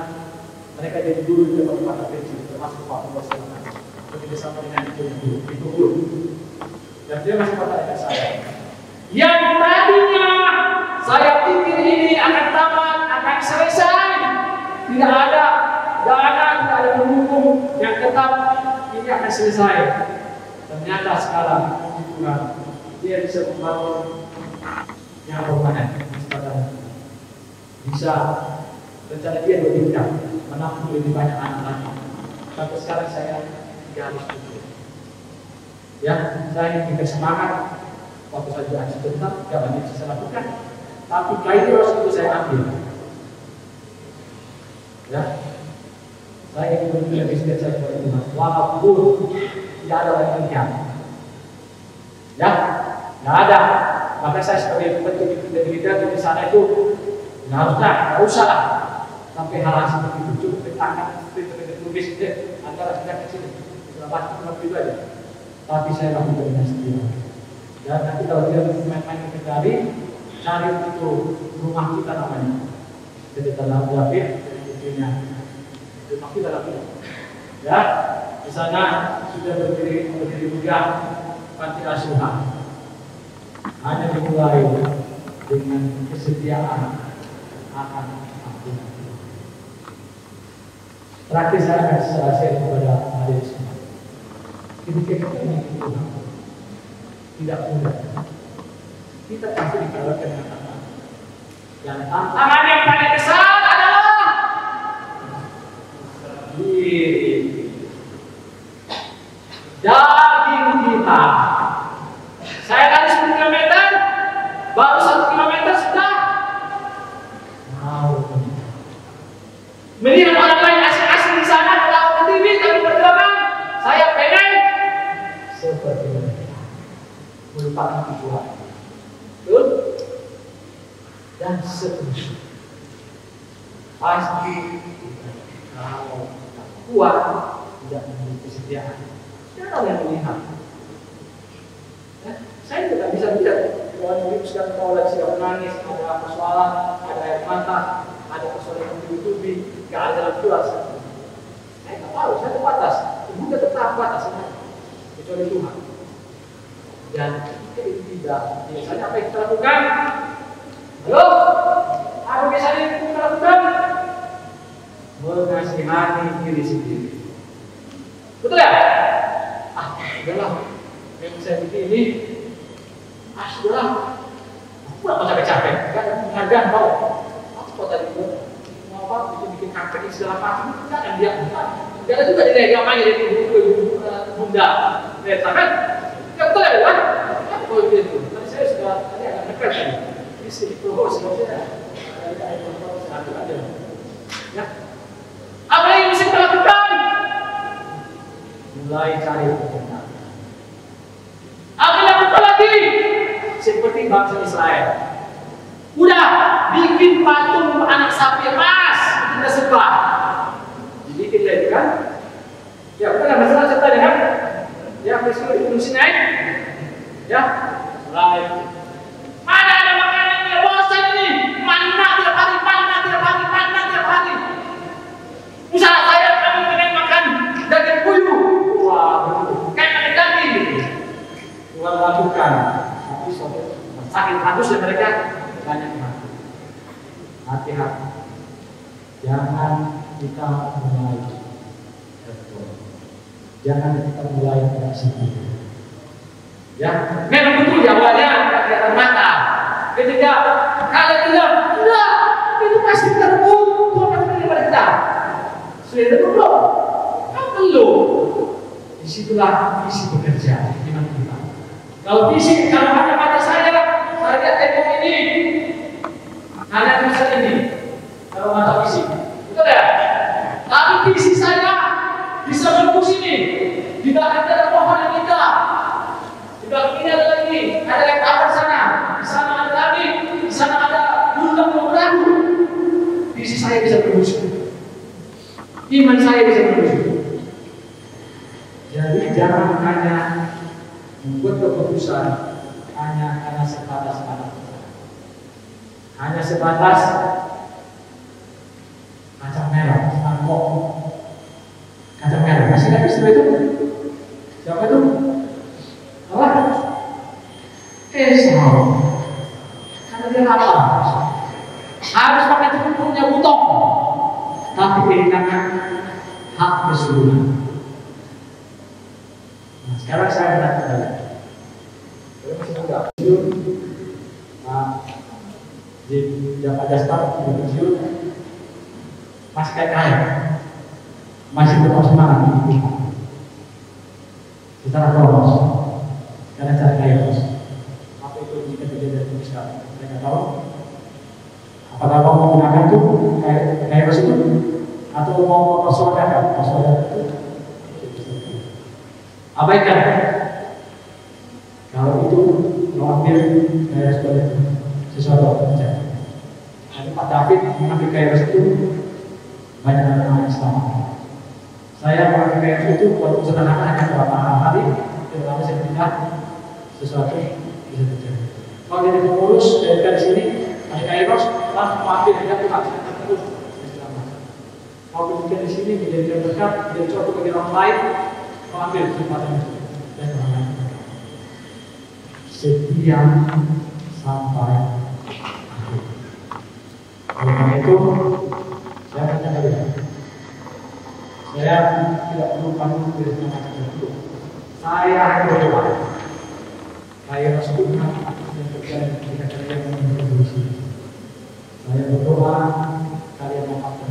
[SPEAKER 4] mereka jadi guru di tempat kecil, termasuk Papua Selatan. Bekerja sama dengan itu guru. Dan dia masih bertanya saya, yang tadinya saya pikir ini akan tamat, akan selesai, tidak ada dana, tidak ada pendukung yang tetap, ini akan selesai. Ternyata sekarang dia bisa membangun yang permanen, bisa rencana dia 2 bidang. menampung lebih banyak anak lagi. Sampai sekarang saya harus itu. Ya, saya ingin bersemangat. Waktu saya diaji tentang, gak banyak bisa lakukan. Tapi kain terus itu saya ambil. Ya, saya ingin menunjukkan bisnis saya kepada Tuhan. Walaupun tidak ada orang yang lihat. Ya, nggak ada. Maka saya sebagai petinggi dari di sana itu nggak usah lah. Sampai hal seperti itu cukup ditangkap, tulis antara kita kecil, pasti cuma itu aja. Tapi saya lakukan dengan sendiri. Dan nanti kalau dia main-main ke cari itu rumah kita namanya. Jadi dalam David, jadi rumah kita lagi. Ya, di sana sudah berdiri juga panti asuhan. Hanya dimulai dengan kesetiaan akan aku. Terakhir saya akan share kepada adik semua. Ketika kita mengikuti Tuhan, tidak mudah. Kita pasti dikalahkan dengan tantangan. Dan tantangan yang paling besar adalah diri daging kita. Saya lari 10 km, baru 1 km sudah mau melihat orang lain asing-asing di sana melakukan TV tapi berdoa. Saya pengen seperti mereka, melupakan tujuan, betul? Dan seterusnya. Pasti kalau kuat tidak memiliki kesetiaan. Siapa yang melihat? Saya juga bisa lihat kalau ibu sedang menolak, sedang menangis, ada persoalan, ada air mata, ada persoalan yang ditutupi, nggak ada dalam kelas. Saya nggak tahu, saya terbatas. Ibu tetap batas, kecuali Tuhan. Dan kita itu tidak. Biasanya apa yang kita lakukan? Halo, apa biasanya yang kita lakukan? Mengasihani diri sendiri. Betul ya? Udahlah, memang saya begini. Sudahlah, aku nggak mau capek-capek, kan penghargaan kau. Aku kok tadi mau apa? Bikin kakek segala macam, enggak kan dia enggak. Tidak ada juga dia namanya dari ibu bunda. Lihat kan? Tidak betul ya kan? Apa itu? Tadi saya sudah tadi agak dekat tadi. Di sini terus saya ada. Ya. Apa yang bisa kita lakukan? Mulai cari pekerjaan. Apa yang lakukan lagi? Seperti bangsa Israel. Udah bikin patung anak sapi emas, kita sembah. Dibikin lagi kan? Ya, bukan masalah cerita kan? Ya, peristiwa itu Sinai. Ya, mulai. Mana ada makanan yang bosan ini? Mana tiap hari, mana tiap hari, mana tiap hari. Usaha saya kami pengen makan daging puyuh. Wah, kayak daging. Tuhan lakukan. Saking harusnya mereka banyak mati. Hati-hati, jangan kita mulai jangan kita mulai tidak sibuk. Ya, memang betul ya awalnya kelihatan mata. Ketika kalian bilang enggak, itu pasti terbun, Tuhan pasti daripada kita. Sudah itu belum? Kan belum. Disitulah visi bekerja iman kita. Kalau visi, kalau hanya mata saya lihat tembok ini, hanya bisa ini. Kalau mata visi, betul ya? Tapi visi saya bisa menembus ini. Di belakang ada pohon yang indah. Di belakang ini ada lagi, ada yang apa sana. Di sana ada lagi, di sana ada gunung yang berahu. Visi saya bisa menembus. Iman saya bisa menembus. Jadi jangan hanya membuat keputusan hanya karena sebatas anak, hanya sebatas kacang merah, mangkok, kacang merah. Masih ada istilah itu? Siapa itu? Apa? Esau. Karena dia lapar, harus pakai punya butong, tapi kehilangan hak keseluruhan. Nah, sekarang saya berkata lagi. Di Jakarta Start di pensiun masih kayak kaya, masih tetap semangat di Tuhan. Secara polos, karena cara kaya terus. Apa itu jika tidak dituliskan? Mereka tahu. Apakah mau menggunakan itu kaya terus itu, atau mau persoalan itu? Abaikan. Kalau itu mau ambil kaya sebagai sesuatu yang terjadi. Ada Pak David mengambil kaya itu banyak anak Islam. Saya mengambil kaya itu waktu sederhana hanya beberapa hari, lalu saya pindah sesuatu bisa terjadi. Kalau jadi pengurus dari sini, ada kaya terus, lalu ambil dia Tuhan terus. Kalau kemudian di sini menjadi berkat, menjadi suatu bagi orang lain, mau ambil kesempatan itu dan orang lain. Setia sampai akhir. Oleh karena itu, saya berkata saya tidak perlu pandu dari semacam itu. Saya berdoa. Saya reskukan yang terjadi ketika kalian mengintroduksi. Saya berdoa kalian memaafkan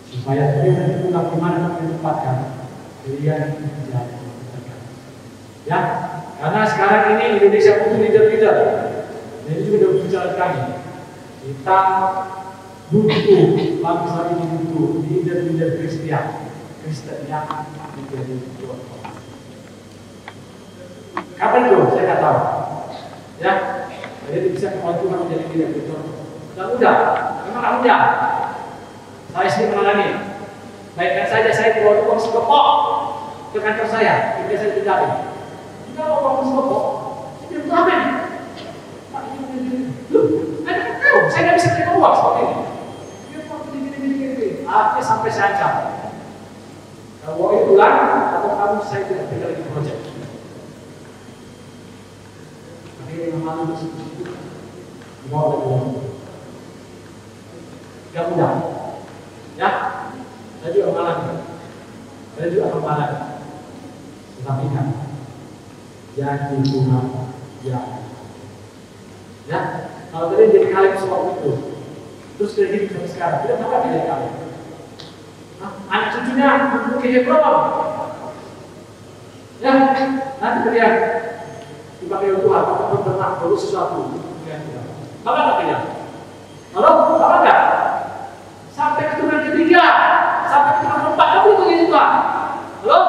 [SPEAKER 4] supaya kalian pulang kemana menempatkan kalian menjadi berkat. Ya, karena sekarang ini Indonesia butuh leader-leader. Jadi juga berbicara kami. Kita butuh bangsa ini butuh leader-leader Kristen yang menjadi contoh. Kapan itu? Saya nggak tahu. Ya, jadi bisa kalau Tuhan menjadi leader contoh. Dan mudah, memang mudah. Saya sendiri mengalami. Baikkan saja saya keluar uang sekepok ke kantor saya, ketika saya tinggali. Kalau uang sekepok, saya tidak tahu apa. Saya nggak bisa terima uang seperti ini. Artinya sampai saya ancam. Kalau uang itu pulang, atau kamu saya tidak tinggal di proyek. Tapi yang malu itu mau ada uang. Gak mudah. Ya, saya juga mengalami. Saya juga akan mengalami. Tetapi kan, janji Tuhan, ya. Kalau tadi jadi kalian soal itu, terus kayak gini sampai sekarang, tidak tahu apa jadi kalian. Anak cucunya ke Hebron, ya, nanti kalian dipakai Tuhan, atau berenang dulu sesuatu, apa tak kalian? Halo, apa enggak? Sampai keturunan ketiga, sampai keturunan keempat, kamu itu gitu Tuhan. Halo,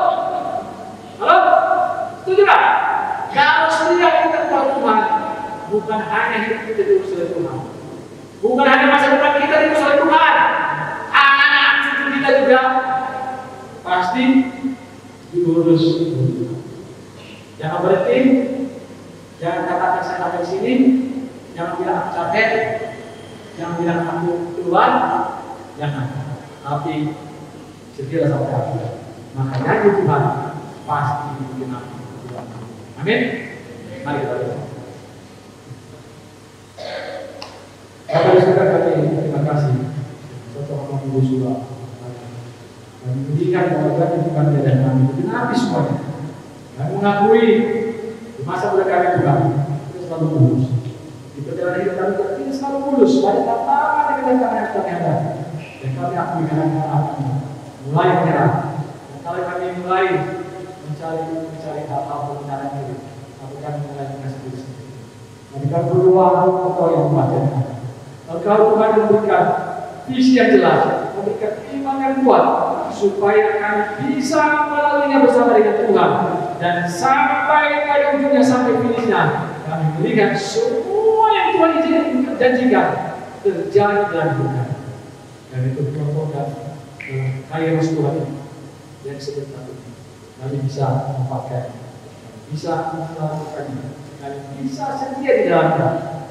[SPEAKER 4] halo, setuju nggak? Kalau setiap kita keluar Tuhan, bukan hanya hidup kita diurus oleh Tuhan, bukan hanya masa depan kita diurus oleh Tuhan, anak cucu kita juga pasti diurus oleh Tuhan. Jangan berhenti, jangan katakan saya sampai sini, jangan bilang aku capek, jangan bilang aku keluar, jangan. Tapi setialah sampai akhir. Makanya Tuhan pasti digenapi. Amin. Mari kita berdoa. Bapak dan Saudara kami terima kasih untuk mengambil surah dan memberikan kepada Tuhan dan kami genapi semuanya dan mengakui di masa muda kami Tuhan kita selalu mulus di perjalanan hidup kami kita selalu mulus banyak tantangan yang kita hadapi dan kami akui kadang-kadang mulai menyerah dan kalau kami mulai mencari hal-hal kebenaran diri atau kami mulai mengasih diri sendiri dan kami berdoa Engkau yang membacakan. Engkau Tuhan memberikan visi yang jelas, memberikan iman yang kuat, supaya kami bisa melaluinya bersama dengan Tuhan dan sampai pada ujungnya sampai finishnya kami berikan semua yang Tuhan janjikan terjadi dalam hidup kami. Dan itu contohkan kaya Tuhan yang sebentar ini kami bisa memakai, bisa melakukannya, kami bisa setia di dalamnya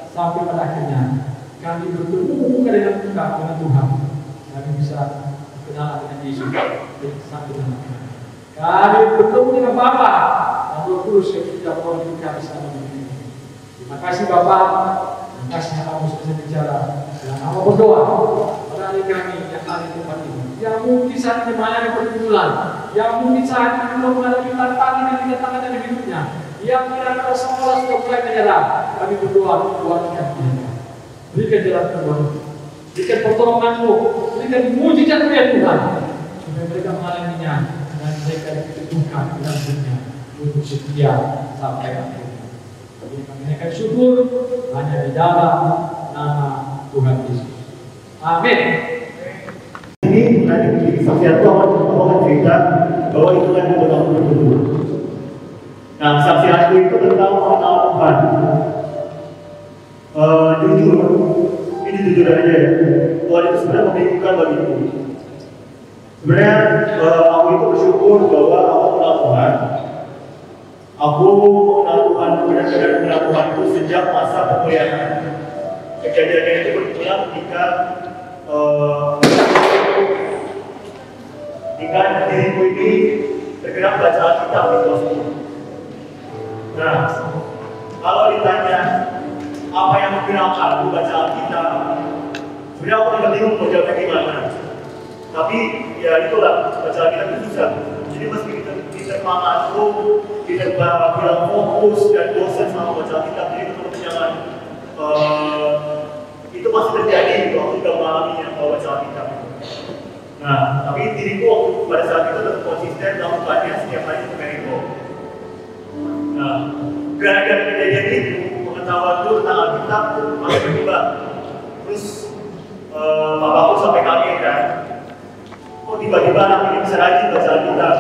[SPEAKER 4] sampai pada akhirnya. Kami bertemu dengan Tuhan. Kami bisa berkenalan dengan Yesus sampai dengan kami bertemu dengan Bapa dan Roh Kudus yang tidak mau kami sama dengan. Terima kasih Bapa. Terima kasih kamu sudah bicara dan kamu berdoa pada hari kami yang ada di tempat ini. Yang mungkin saat ini banyak pergumulan, yang mungkin saat ini belum mengalami tantangan yang tidak tangan dari hidupnya, yang kira-kira seolah sudah mulai menyerah. Kami berdoa Tuhan yang berikan jalan keluar berikan pertolongan-Mu, berikan mujizat ya Tuhan, supaya mereka mengalaminya dan mereka diteguhkan dalam dunia untuk setia sampai akhir. Jadi kami akan syukur hanya di dalam nama Tuhan Yesus. Amin.
[SPEAKER 5] Ini tadi di saksian itu awal cerita bahwa itu kan membuat aku bertumbuh. Nah, saksianku itu tentang mengenal Tuhan. Ini jujur aja ya. Tuhan itu sebenarnya membingungkan bagiku. Sebenarnya aku itu bersyukur bahwa aku mengenal Tuhan. Aku mengenal Tuhan, benar-benar mengenal Tuhan itu sejak masa perkuliahan. Kejadian itu bermula ketika diriku ini bergerak baca Alkitab di kelas 10. Nah, kalau ditanya apa yang menggerakkan aku baca Alkitab, sebenarnya aku tidak bingung mau jawabnya gimana. Tapi ya itulah, baca Alkitab itu susah. Jadi meski kita semangatku, kita bilang fokus dan bosan sama baca Alkitab, jadi teman-teman jangan itu masih terjadi waktu kita mengalami yang baca Alkitab. Nah, tapi diriku waktu pada saat itu tetap konsisten melakukannya setiap hari ke Meriko. Nah, gara-gara kejadian itu, pengetahuanku tentang Alkitab makin berkembang. Terus, bapakku sampai kaget kan, kok tiba-tiba anak ini bisa rajin baca Alkitab.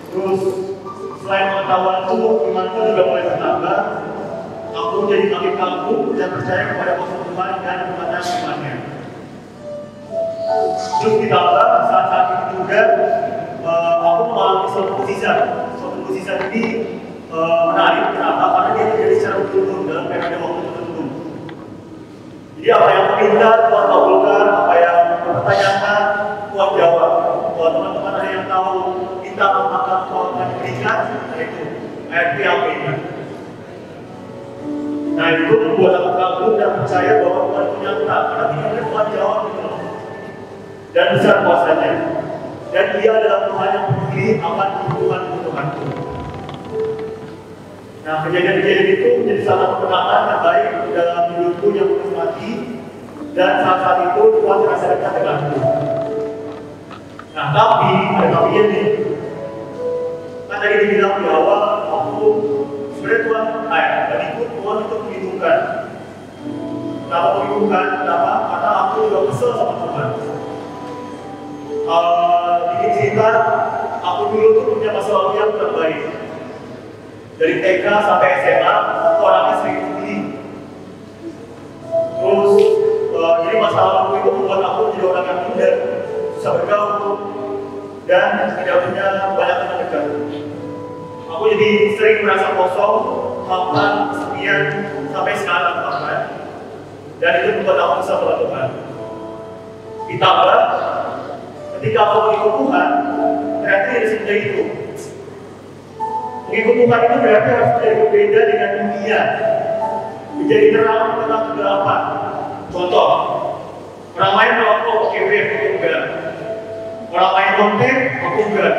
[SPEAKER 5] Terus, selain pengetahuanku, imanku juga mulai bertambah. Aku jadi makin kagum dan percaya kepada kuasa Tuhan dan perkataan firman-Nya. Terus ditambah saat itu juga aku mengalami suatu mukjizat. Suatu mukjizat ini menarik. Kenapa? Karena dia terjadi secara beruntun dalam periode waktu tertentu. Jadi apa yang meminta Tuhan kabulkan, apa yang pertanyakan Tuhan jawab. Kalau teman-teman ada yang tahu kita maka Tuhan akan berikan, itu ayat yang ini. Nah itu membuat aku kagum dan percaya bahwa Tuhan itu nyata. Karena tidak Tuhan jawab gitu. Dan besar kuasanya. Dan dia adalah Tuhan yang peduli akan kebutuhan-kebutuhanku. Nah, kejadian-kejadian itu menjadi salah satu kenangan terbaik dalam hidupku yang menikmati. Dan saat-saat itu Tuhan terasa dekat denganku. Nah, tapi ada tapinya nih. Kan tadi dibilang di awal, aku sebenarnya Tuhan bagiku Tuhan itu menghitungkan. Kenapa menghitungkan? Kenapa? Karena aku juga kesel sama Tuhan. Bikin cerita, aku dulu tuh punya masa lalu yang terbaik. Dari TK sampai SMA, aku orangnya sering sendiri. Terus, jadi masa lalu itu membuat aku jadi orang yang minder, susah bergaul, dan tidak punya banyak teman dekat. Aku jadi sering merasa kosong, hampa, kesepian, sampai sekarang bahkan. Dan itu membuat aku susah sama Tuhan. Ditambah, ketika aku mengikut Tuhan, berarti ada semudah itu. Mengikut Tuhan itu berarti harus menjadi berbeda dengan dunia. Menjadi terang tengah kegelapan. Contoh, orang lain merokok pakai vape, aku enggak. Orang lain konten, aku enggak.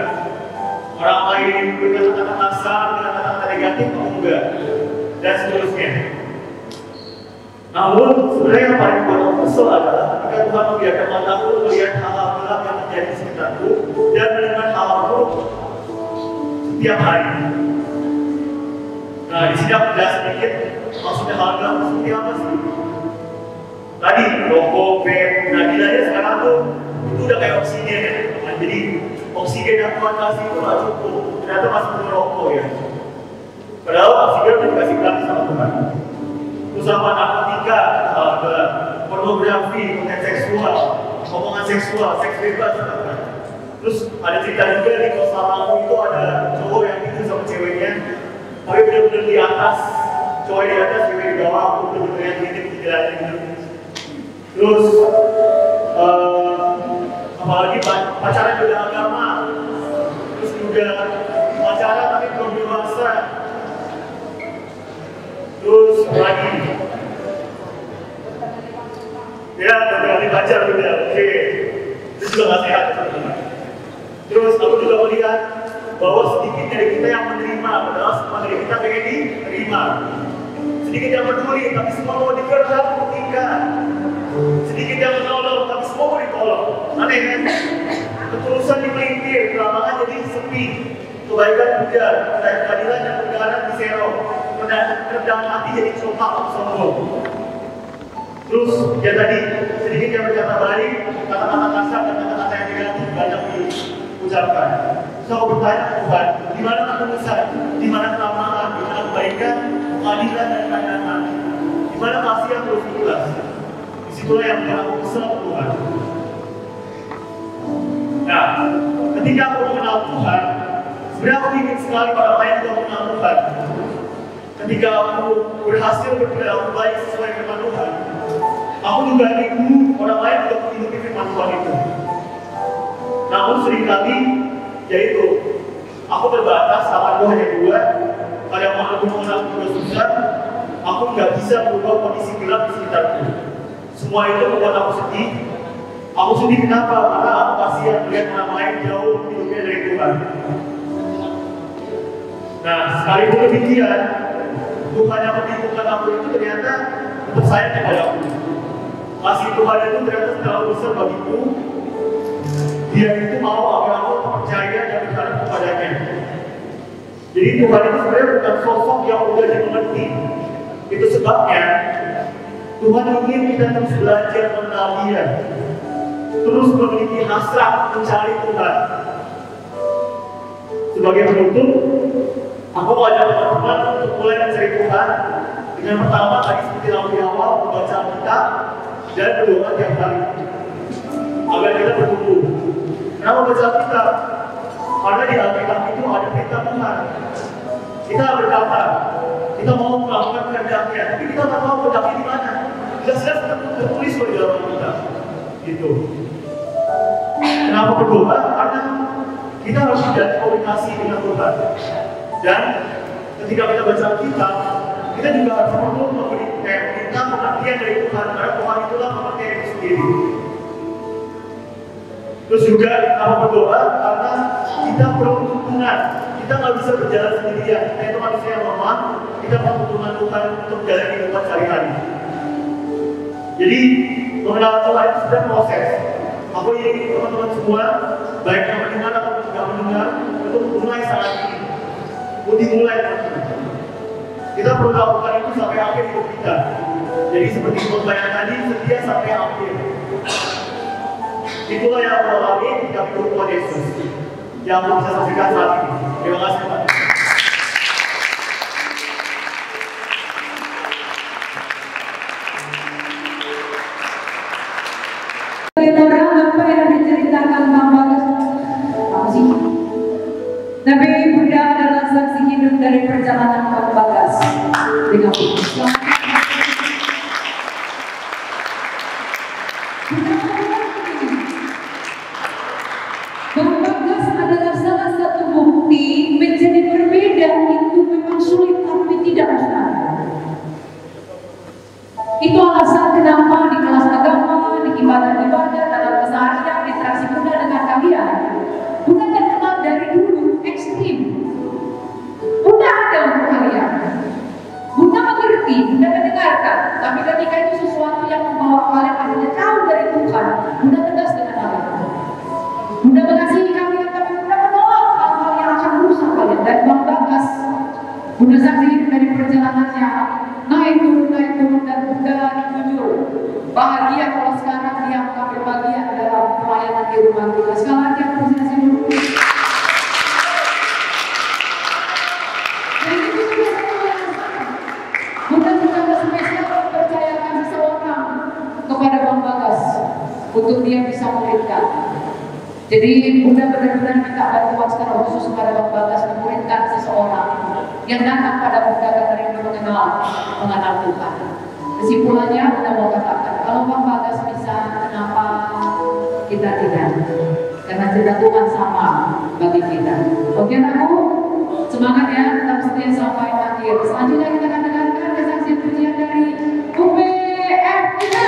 [SPEAKER 5] Orang lain berkata-kata kasar, dengan kata-kata negatif, aku enggak. Dan seterusnya. Namun, sebenarnya yang paling buat aku kesel adalah ketika Tuhan membiarkan mataku melihat hal-hal gelap yang terjadi di sekitarku dan mendengar hal-hal buruk setiap hari. Nah, di sini aku jelas sedikit maksudnya hal gelap seperti apa sih? Tadi, rokok, vape, nah gilanya sekarang tuh itu udah kayak oksigen ya. Nah, jadi, oksigen yang Tuhan kasih itu gak cukup. Ternyata masih perlu rokok ya. Padahal oksigen udah dikasih gratis sama Tuhan. Terus sama narkotika, pornografi, konten seksual, omongan seksual, seks bebas. Terus ada cerita juga di kos lamaku itu ada cowok yang itu sama ceweknya, tapi benar-benar di atas, cowok di atas, cewek di bawah, aku benar-benar yang titik di jalan gitu. Terus apalagi pacaran beda agama, terus juga pacaran tapi belum dewasa. Terus lagi ya, berkali pacar udah, oke. Itu juga gak sehat. Terus aku juga melihat bahwa sedikit dari kita yang menerima, padahal semua dari kita pengen diterima. Sedikit yang peduli, tapi semua mau dikerjakan. tidak menolong, tapi semua mau ditolong. Aneh kan? Ketulusan dipelintir, kelamaan jadi sepi. Kebaikan pujar, keadilan dan kebenaran diserong. Kerendahan hati jadi copak sombong. Terus ya tadi sedikit yang berkata baik, kata-kata kasar dan kata-kata yang negatif banyak diucapkan. So aku bertanya ke Tuhan, di mana ketulusan, di mana kelamahan, di mana kebaikan, keadilan dan kerendahan hati, di mana kasih yang terus ikhlas. Disitulah yang akan aku kesal Tuhan. Nah, ketika aku mengenal Tuhan, sebenarnya aku ingin sekali orang lain juga mengenal Tuhan. Ketika aku berhasil berperilaku baik sesuai firman Tuhan, aku juga rindu orang lain untuk menghidupi firman Tuhan itu. Namun seringkali, yaitu aku terbatas, aku hanya dua. Kadang aku mengenal juga susah, aku nggak bisa berubah kondisi gelap di sekitarku. Semua itu membuat aku sedih. Aku sedih kenapa? Karena aku kasihan melihat orang lain jauh hidupnya dari Tuhan. Nah, sekalipun demikian, Tuhan yang membingungkan aku itu ternyata tetap sayang kepada aku. Kasih Tuhan itu ternyata terlalu besar bagiku. Dia itu mau agar aku percaya dan berharap kepadanya. Jadi Tuhan itu sebenarnya bukan sosok yang mudah dimengerti. Itu sebabnya Tuhan ingin kita terus belajar mengenal Dia, terus memiliki hasrat mencari Tuhan. Sebagai penutup, aku mau ajak teman-teman untuk mulai mencari Tuhan dengan pertama tadi seperti di awal membaca Alkitab dan berdoa tiap hari agar kita bertumbuh. Kenapa baca Alkitab? Karena di Alkitab itu ada perintah Tuhan. Kita berkata, kita mau melakukan kehendaknya, tapi kita tak tahu kehendaknya di mana. Jelas-jelas tertulis di dalam Alkitab. Gitu. Kenapa berdoa? Karena kita harus menjalin komunikasi dengan Tuhan. Dan ketika kita baca Alkitab, kita juga harus perlu meminta pengertian dari Tuhan, karena Tuhan itulah pengertian itu sendiri. Terus juga apa berdoa? Karena kita perlu tuntunan. Kita nggak bisa berjalan sendirian. Kita itu manusia yang lemah. Kita perlu tuntunan Tuhan untuk jalan kehidupan sehari-hari. Jadi mengenal Tuhan itu sudah proses. Aku ingin teman-teman semua, baik yang mendengar atau tidak mendengar, untuk mulai saat ini. Untuk dimulai teman-teman. Kita perlu lakukan itu sampai akhir hidup kita. Jadi seperti pembayaran tadi, setia sampai akhir. Itulah yang aku alami ketika hidup Tuhan Yesus. Yang aku bisa saksikan saat ini. Terima kasih Pak.
[SPEAKER 2] Orang apa yang diceritakan Bang Bagas? Apa sih? Nabi Buddha adalah saksi hidup dari perjalanan Bang Bagas. Dengan Bang Bagas adalah salah satu bukti menjadi berbeda itu memang sulit tapi tidak mustahil. Itu alasan kenapa di kelas agama, di ibadah-ibadah, dalam keseharian, interaksi Bunda dengan kalian, Bunda terkenal dari dulu ekstrim. Bunda ada untuk kalian. Bunda mengerti, Bunda mendengarkan, tapi ketika itu sesuatu yang membawa kalian akhirnya jauh dari Tuhan, Bunda tegas dengan kalian. Bunda mengasihi kalian, tapi Bunda menolak hal-hal yang akan merusak kalian. Dan Bang Bagas, Bunda saksi dari perjalanannya, naik turun, dan Bunda jujur bahagia kalau sekarang dia mengambil bagian dalam pelayanan di rumah kita. Sekarang dia apresiasi dulu. Dan itu sudah satu yang sama. Bunda juga spesial mempercayakan seseorang kepada Bang Bagas untuk dia bisa muridkan. Jadi Bunda benar-benar minta bantuan secara khusus kepada Bang Bagas memuridkan seseorang yang datang pada Bunda karena rindu mengenal Tuhan. Kesimpulannya Bunda mau katakan, kalau Bang Bagas bisa, kenapa kita tidak? Karena cerita Tuhan sama bagi kita. Oke aku, semangat ya, tetap setia sampai akhir. Selanjutnya kita akan dengarkan kesaksian pujian dari UPF kita.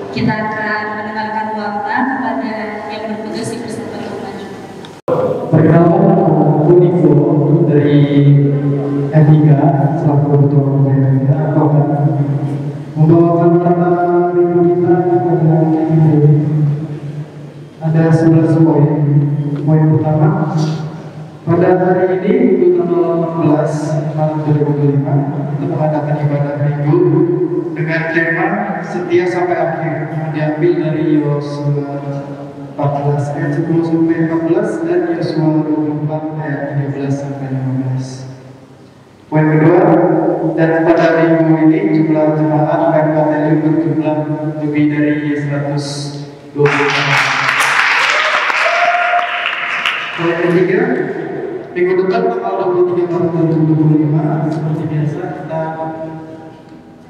[SPEAKER 1] Kita akan mendengarkan warta kepada yang bertugas di persiapan maju.
[SPEAKER 6] Perkenalkan, aku Niko dari F3 selaku ketua komite akan membawakan warta minggu kita pada minggu ini. Ada 11 poin. Poin pertama, pada hari ini tanggal 16 Maret 2025 kita mengadakan ibadah minggu dengan tema setia sampai akhir yang diambil dari Yosua 14 ayat 10 sampai 14 dan Yosua 24 ayat 13 sampai 15. Poin kedua, dan pada minggu ini jumlah jemaat PMKTLU berjumlah lebih dari 120. Poin ketiga, Minggu depan tanggal 23 Maret 2025 seperti biasa kita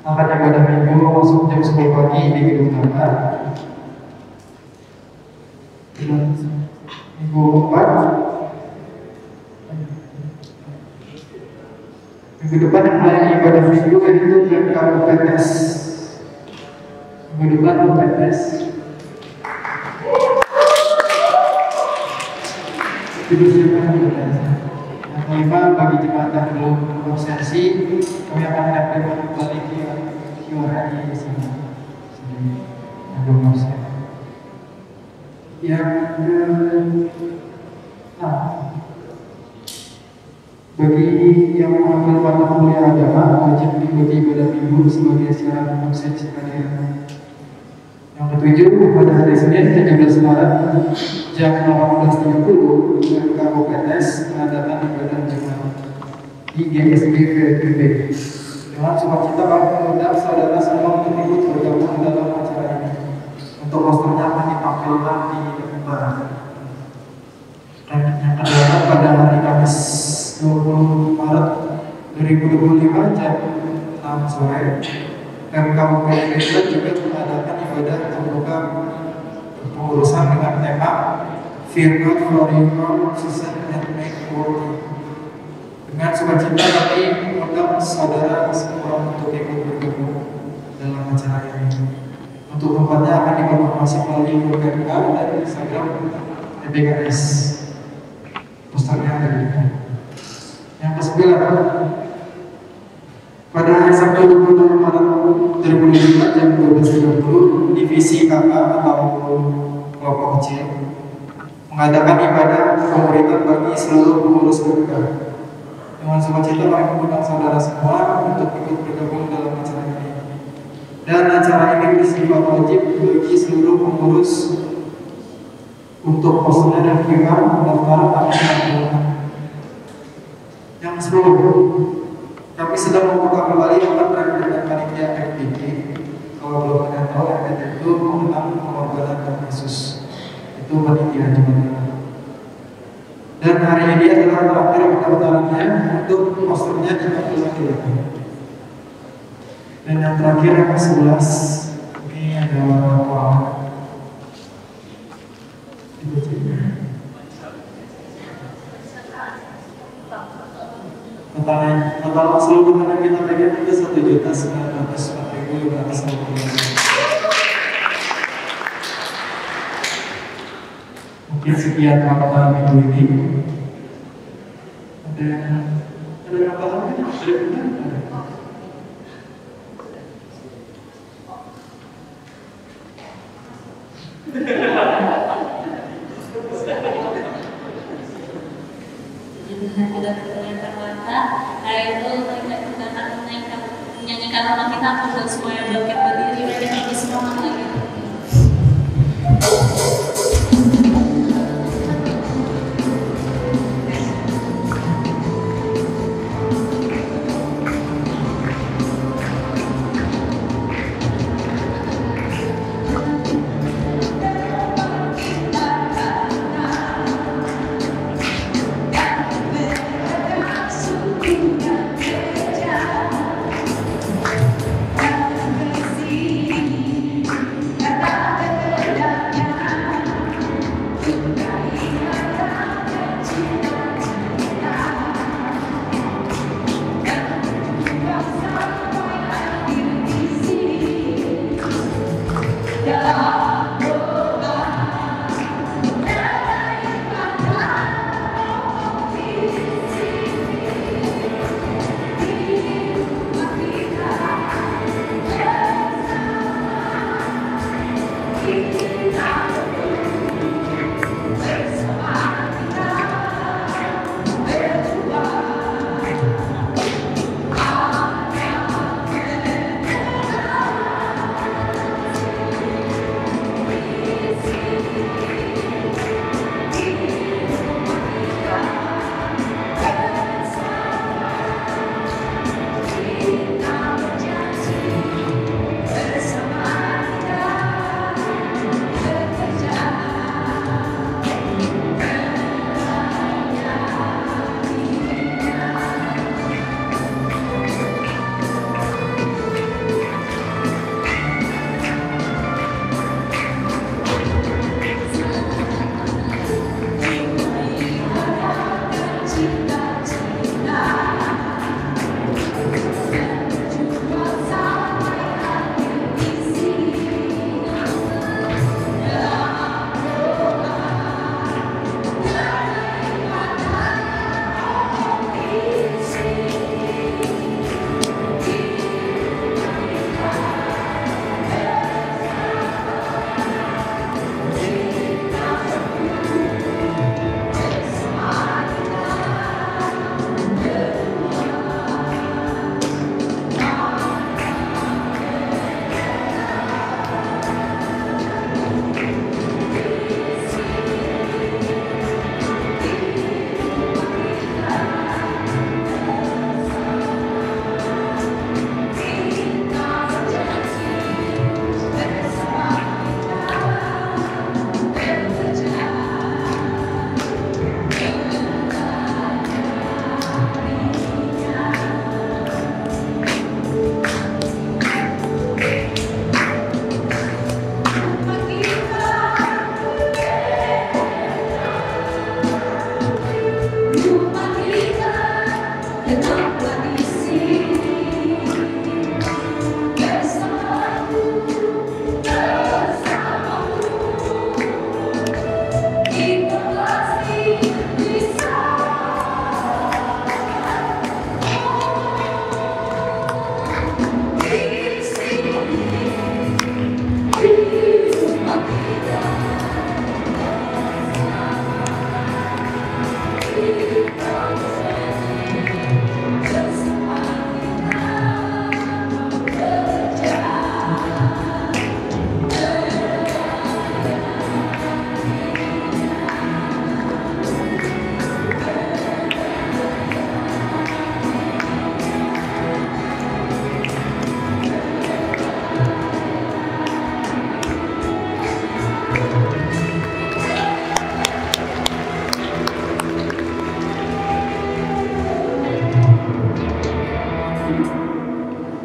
[SPEAKER 6] akan ibadah minggu masuk jam 10 pagi di gedung Tamar. Minggu 4 minggu depan yang mulai ibadah minggu itu PMK UPTS. Minggu depan UPTS. Itu siapa yang UPTS? Yang kelima, bagi jemaat yang belum konsensi, kami akan dapat kembali QR di sini. Yang belum konsen. Bagi yang mengambil mata kuliah agama wajib mengikuti ibadah minggu sebagai syarat konsensi kalian. Yang ketujuh, pada hari Senin 17 Maret jam 18.30 PMK UPTS mengadakan ibadah jemaat di GSB VTB. Dengan sukacita kami mengundang saudara semua untuk ikut bergabung dalam acara ini. Untuk posternya akan ditampilkan di depan. Dan yang kedua, pada hari Kamis 20 Maret 2025 jam 6 sore PMK UPTS juga mengadakan ibadah terbuka pengurusan dengan tema Fear not for your season and make worthy. Dengan sukacita kami mengundang saudara semua untuk ikut bergabung dalam acara ini. Untuk tempatnya akan dikonfirmasi melalui PMK dan Instagram PPKS. Posternya ada di depan. Yang ke-9, pada hari Sabtu 26 Maret 2025 jam 12.30 divisi KK atau kelompok kecil mengadakan ibadah pemuritan bagi seluruh pengurus PMK. Dengan sukacita kami mengundang saudara semua untuk ikut bergabung dalam acara ini. Dan acara ini bersifat wajib bagi seluruh pengurus untuk posternya dan QR pendaftaran akan dilakukan. Yang 10, kami sedang membuka kembali open dengan panitia FPT. Kalau belum ada tahu, FPT itu mengenang pengorbanan Yesus. Itu panitia jemaat. Dan hari ini adalah terakhir pendaftarannya untuk posternya dilakukan lagi. Dan yang terakhir yang ke-11 ini adalah total seluruh yang kita pegang itu 1.904.550. Mungkin sekian fakta minggu ini. Ada tambahan kan?
[SPEAKER 1] Sudah terdengar kata, itu kita akan menyanyikan nama kita untuk semuanya bangkit berdiri dan lebih semangat lagi.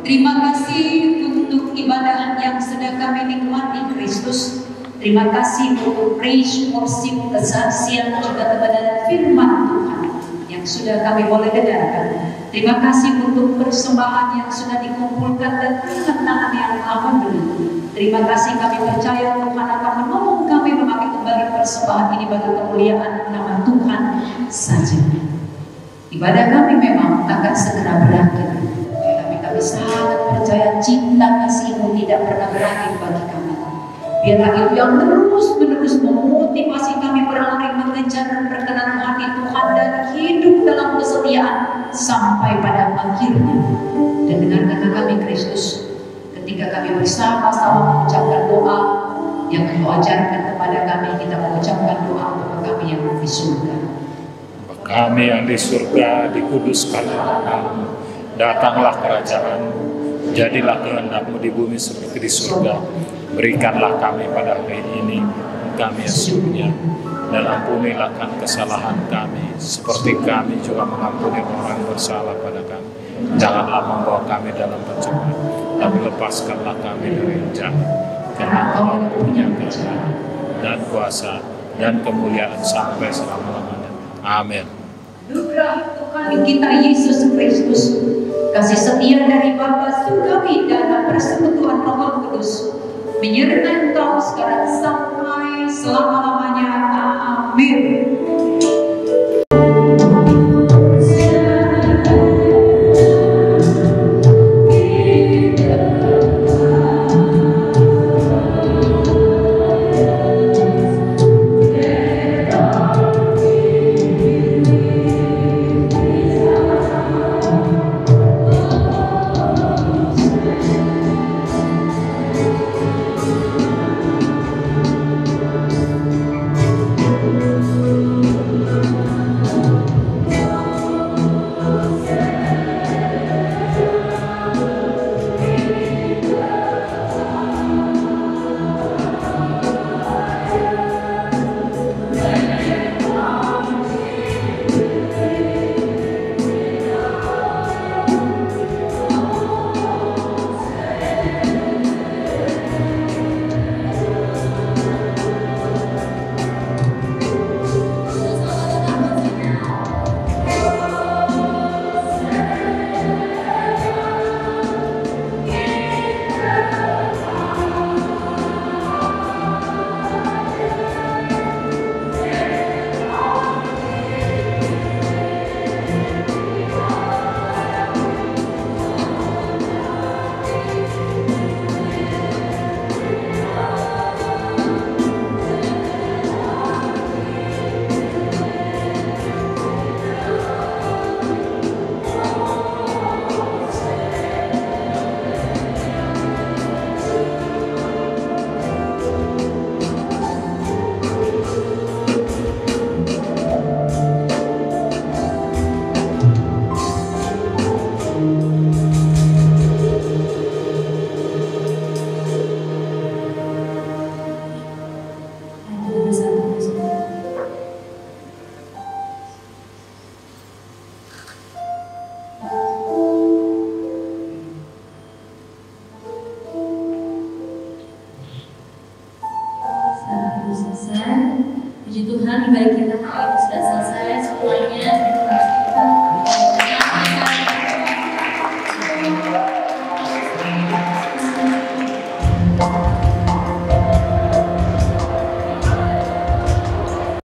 [SPEAKER 2] Terima kasih untuk ibadah yang sedang kami nikmati Kristus. Terima kasih untuk praise, worship, kesaksian, juga kebenaran firman Tuhan yang sudah kami boleh dengarkan. Terima kasih untuk persembahan yang sudah dikumpulkan dan tangan yang aman beri. Terima kasih, kami percaya Tuhan akan menolong kami memakai kembali persembahan ini bagi kemuliaan nama Tuhan saja. Ibadah kami memang akan segera berakhir. Kami sangat percaya cinta kasih-Mu tidak pernah berakhir bagi kami. Biarlah itu yang terus-menerus memotivasi kami berlari mengejar perkenan hati Tuhan dan hidup dalam kesetiaan sampai pada akhirnya. Dan dengarkanlah kami Kristus ketika kami bersama-sama mengucapkan doa yang Engkau ajarkan kepada kami. Kita mengucapkan doa untuk kami yang di surga.
[SPEAKER 3] Kami yang di surga, dikuduskanlah nama-Mu. Datanglah kerajaan-Mu, jadilah kehendak-Mu di bumi seperti di surga. Berikanlah kami pada hari ini kami yang sunnah, dan ampunilah kesalahan kami, seperti kami juga mengampuni orang yang bersalah pada kami. Janganlah membawa kami dalam pencobaan, tapi lepaskanlah kami dari yang jahat. Karena Engkau punya kerajaan dan kuasa dan kemuliaan sampai selama-lamanya. Amin.
[SPEAKER 2] Anugerah Tuhan kita Yesus Kristus, kasih setia dari Bapa Surgawi dan persekutuan Roh Kudus menyertai engkau sekarang sampai selama-lamanya. Amin.
[SPEAKER 1] Puji Tuhan, ibadah kita hari ini sudah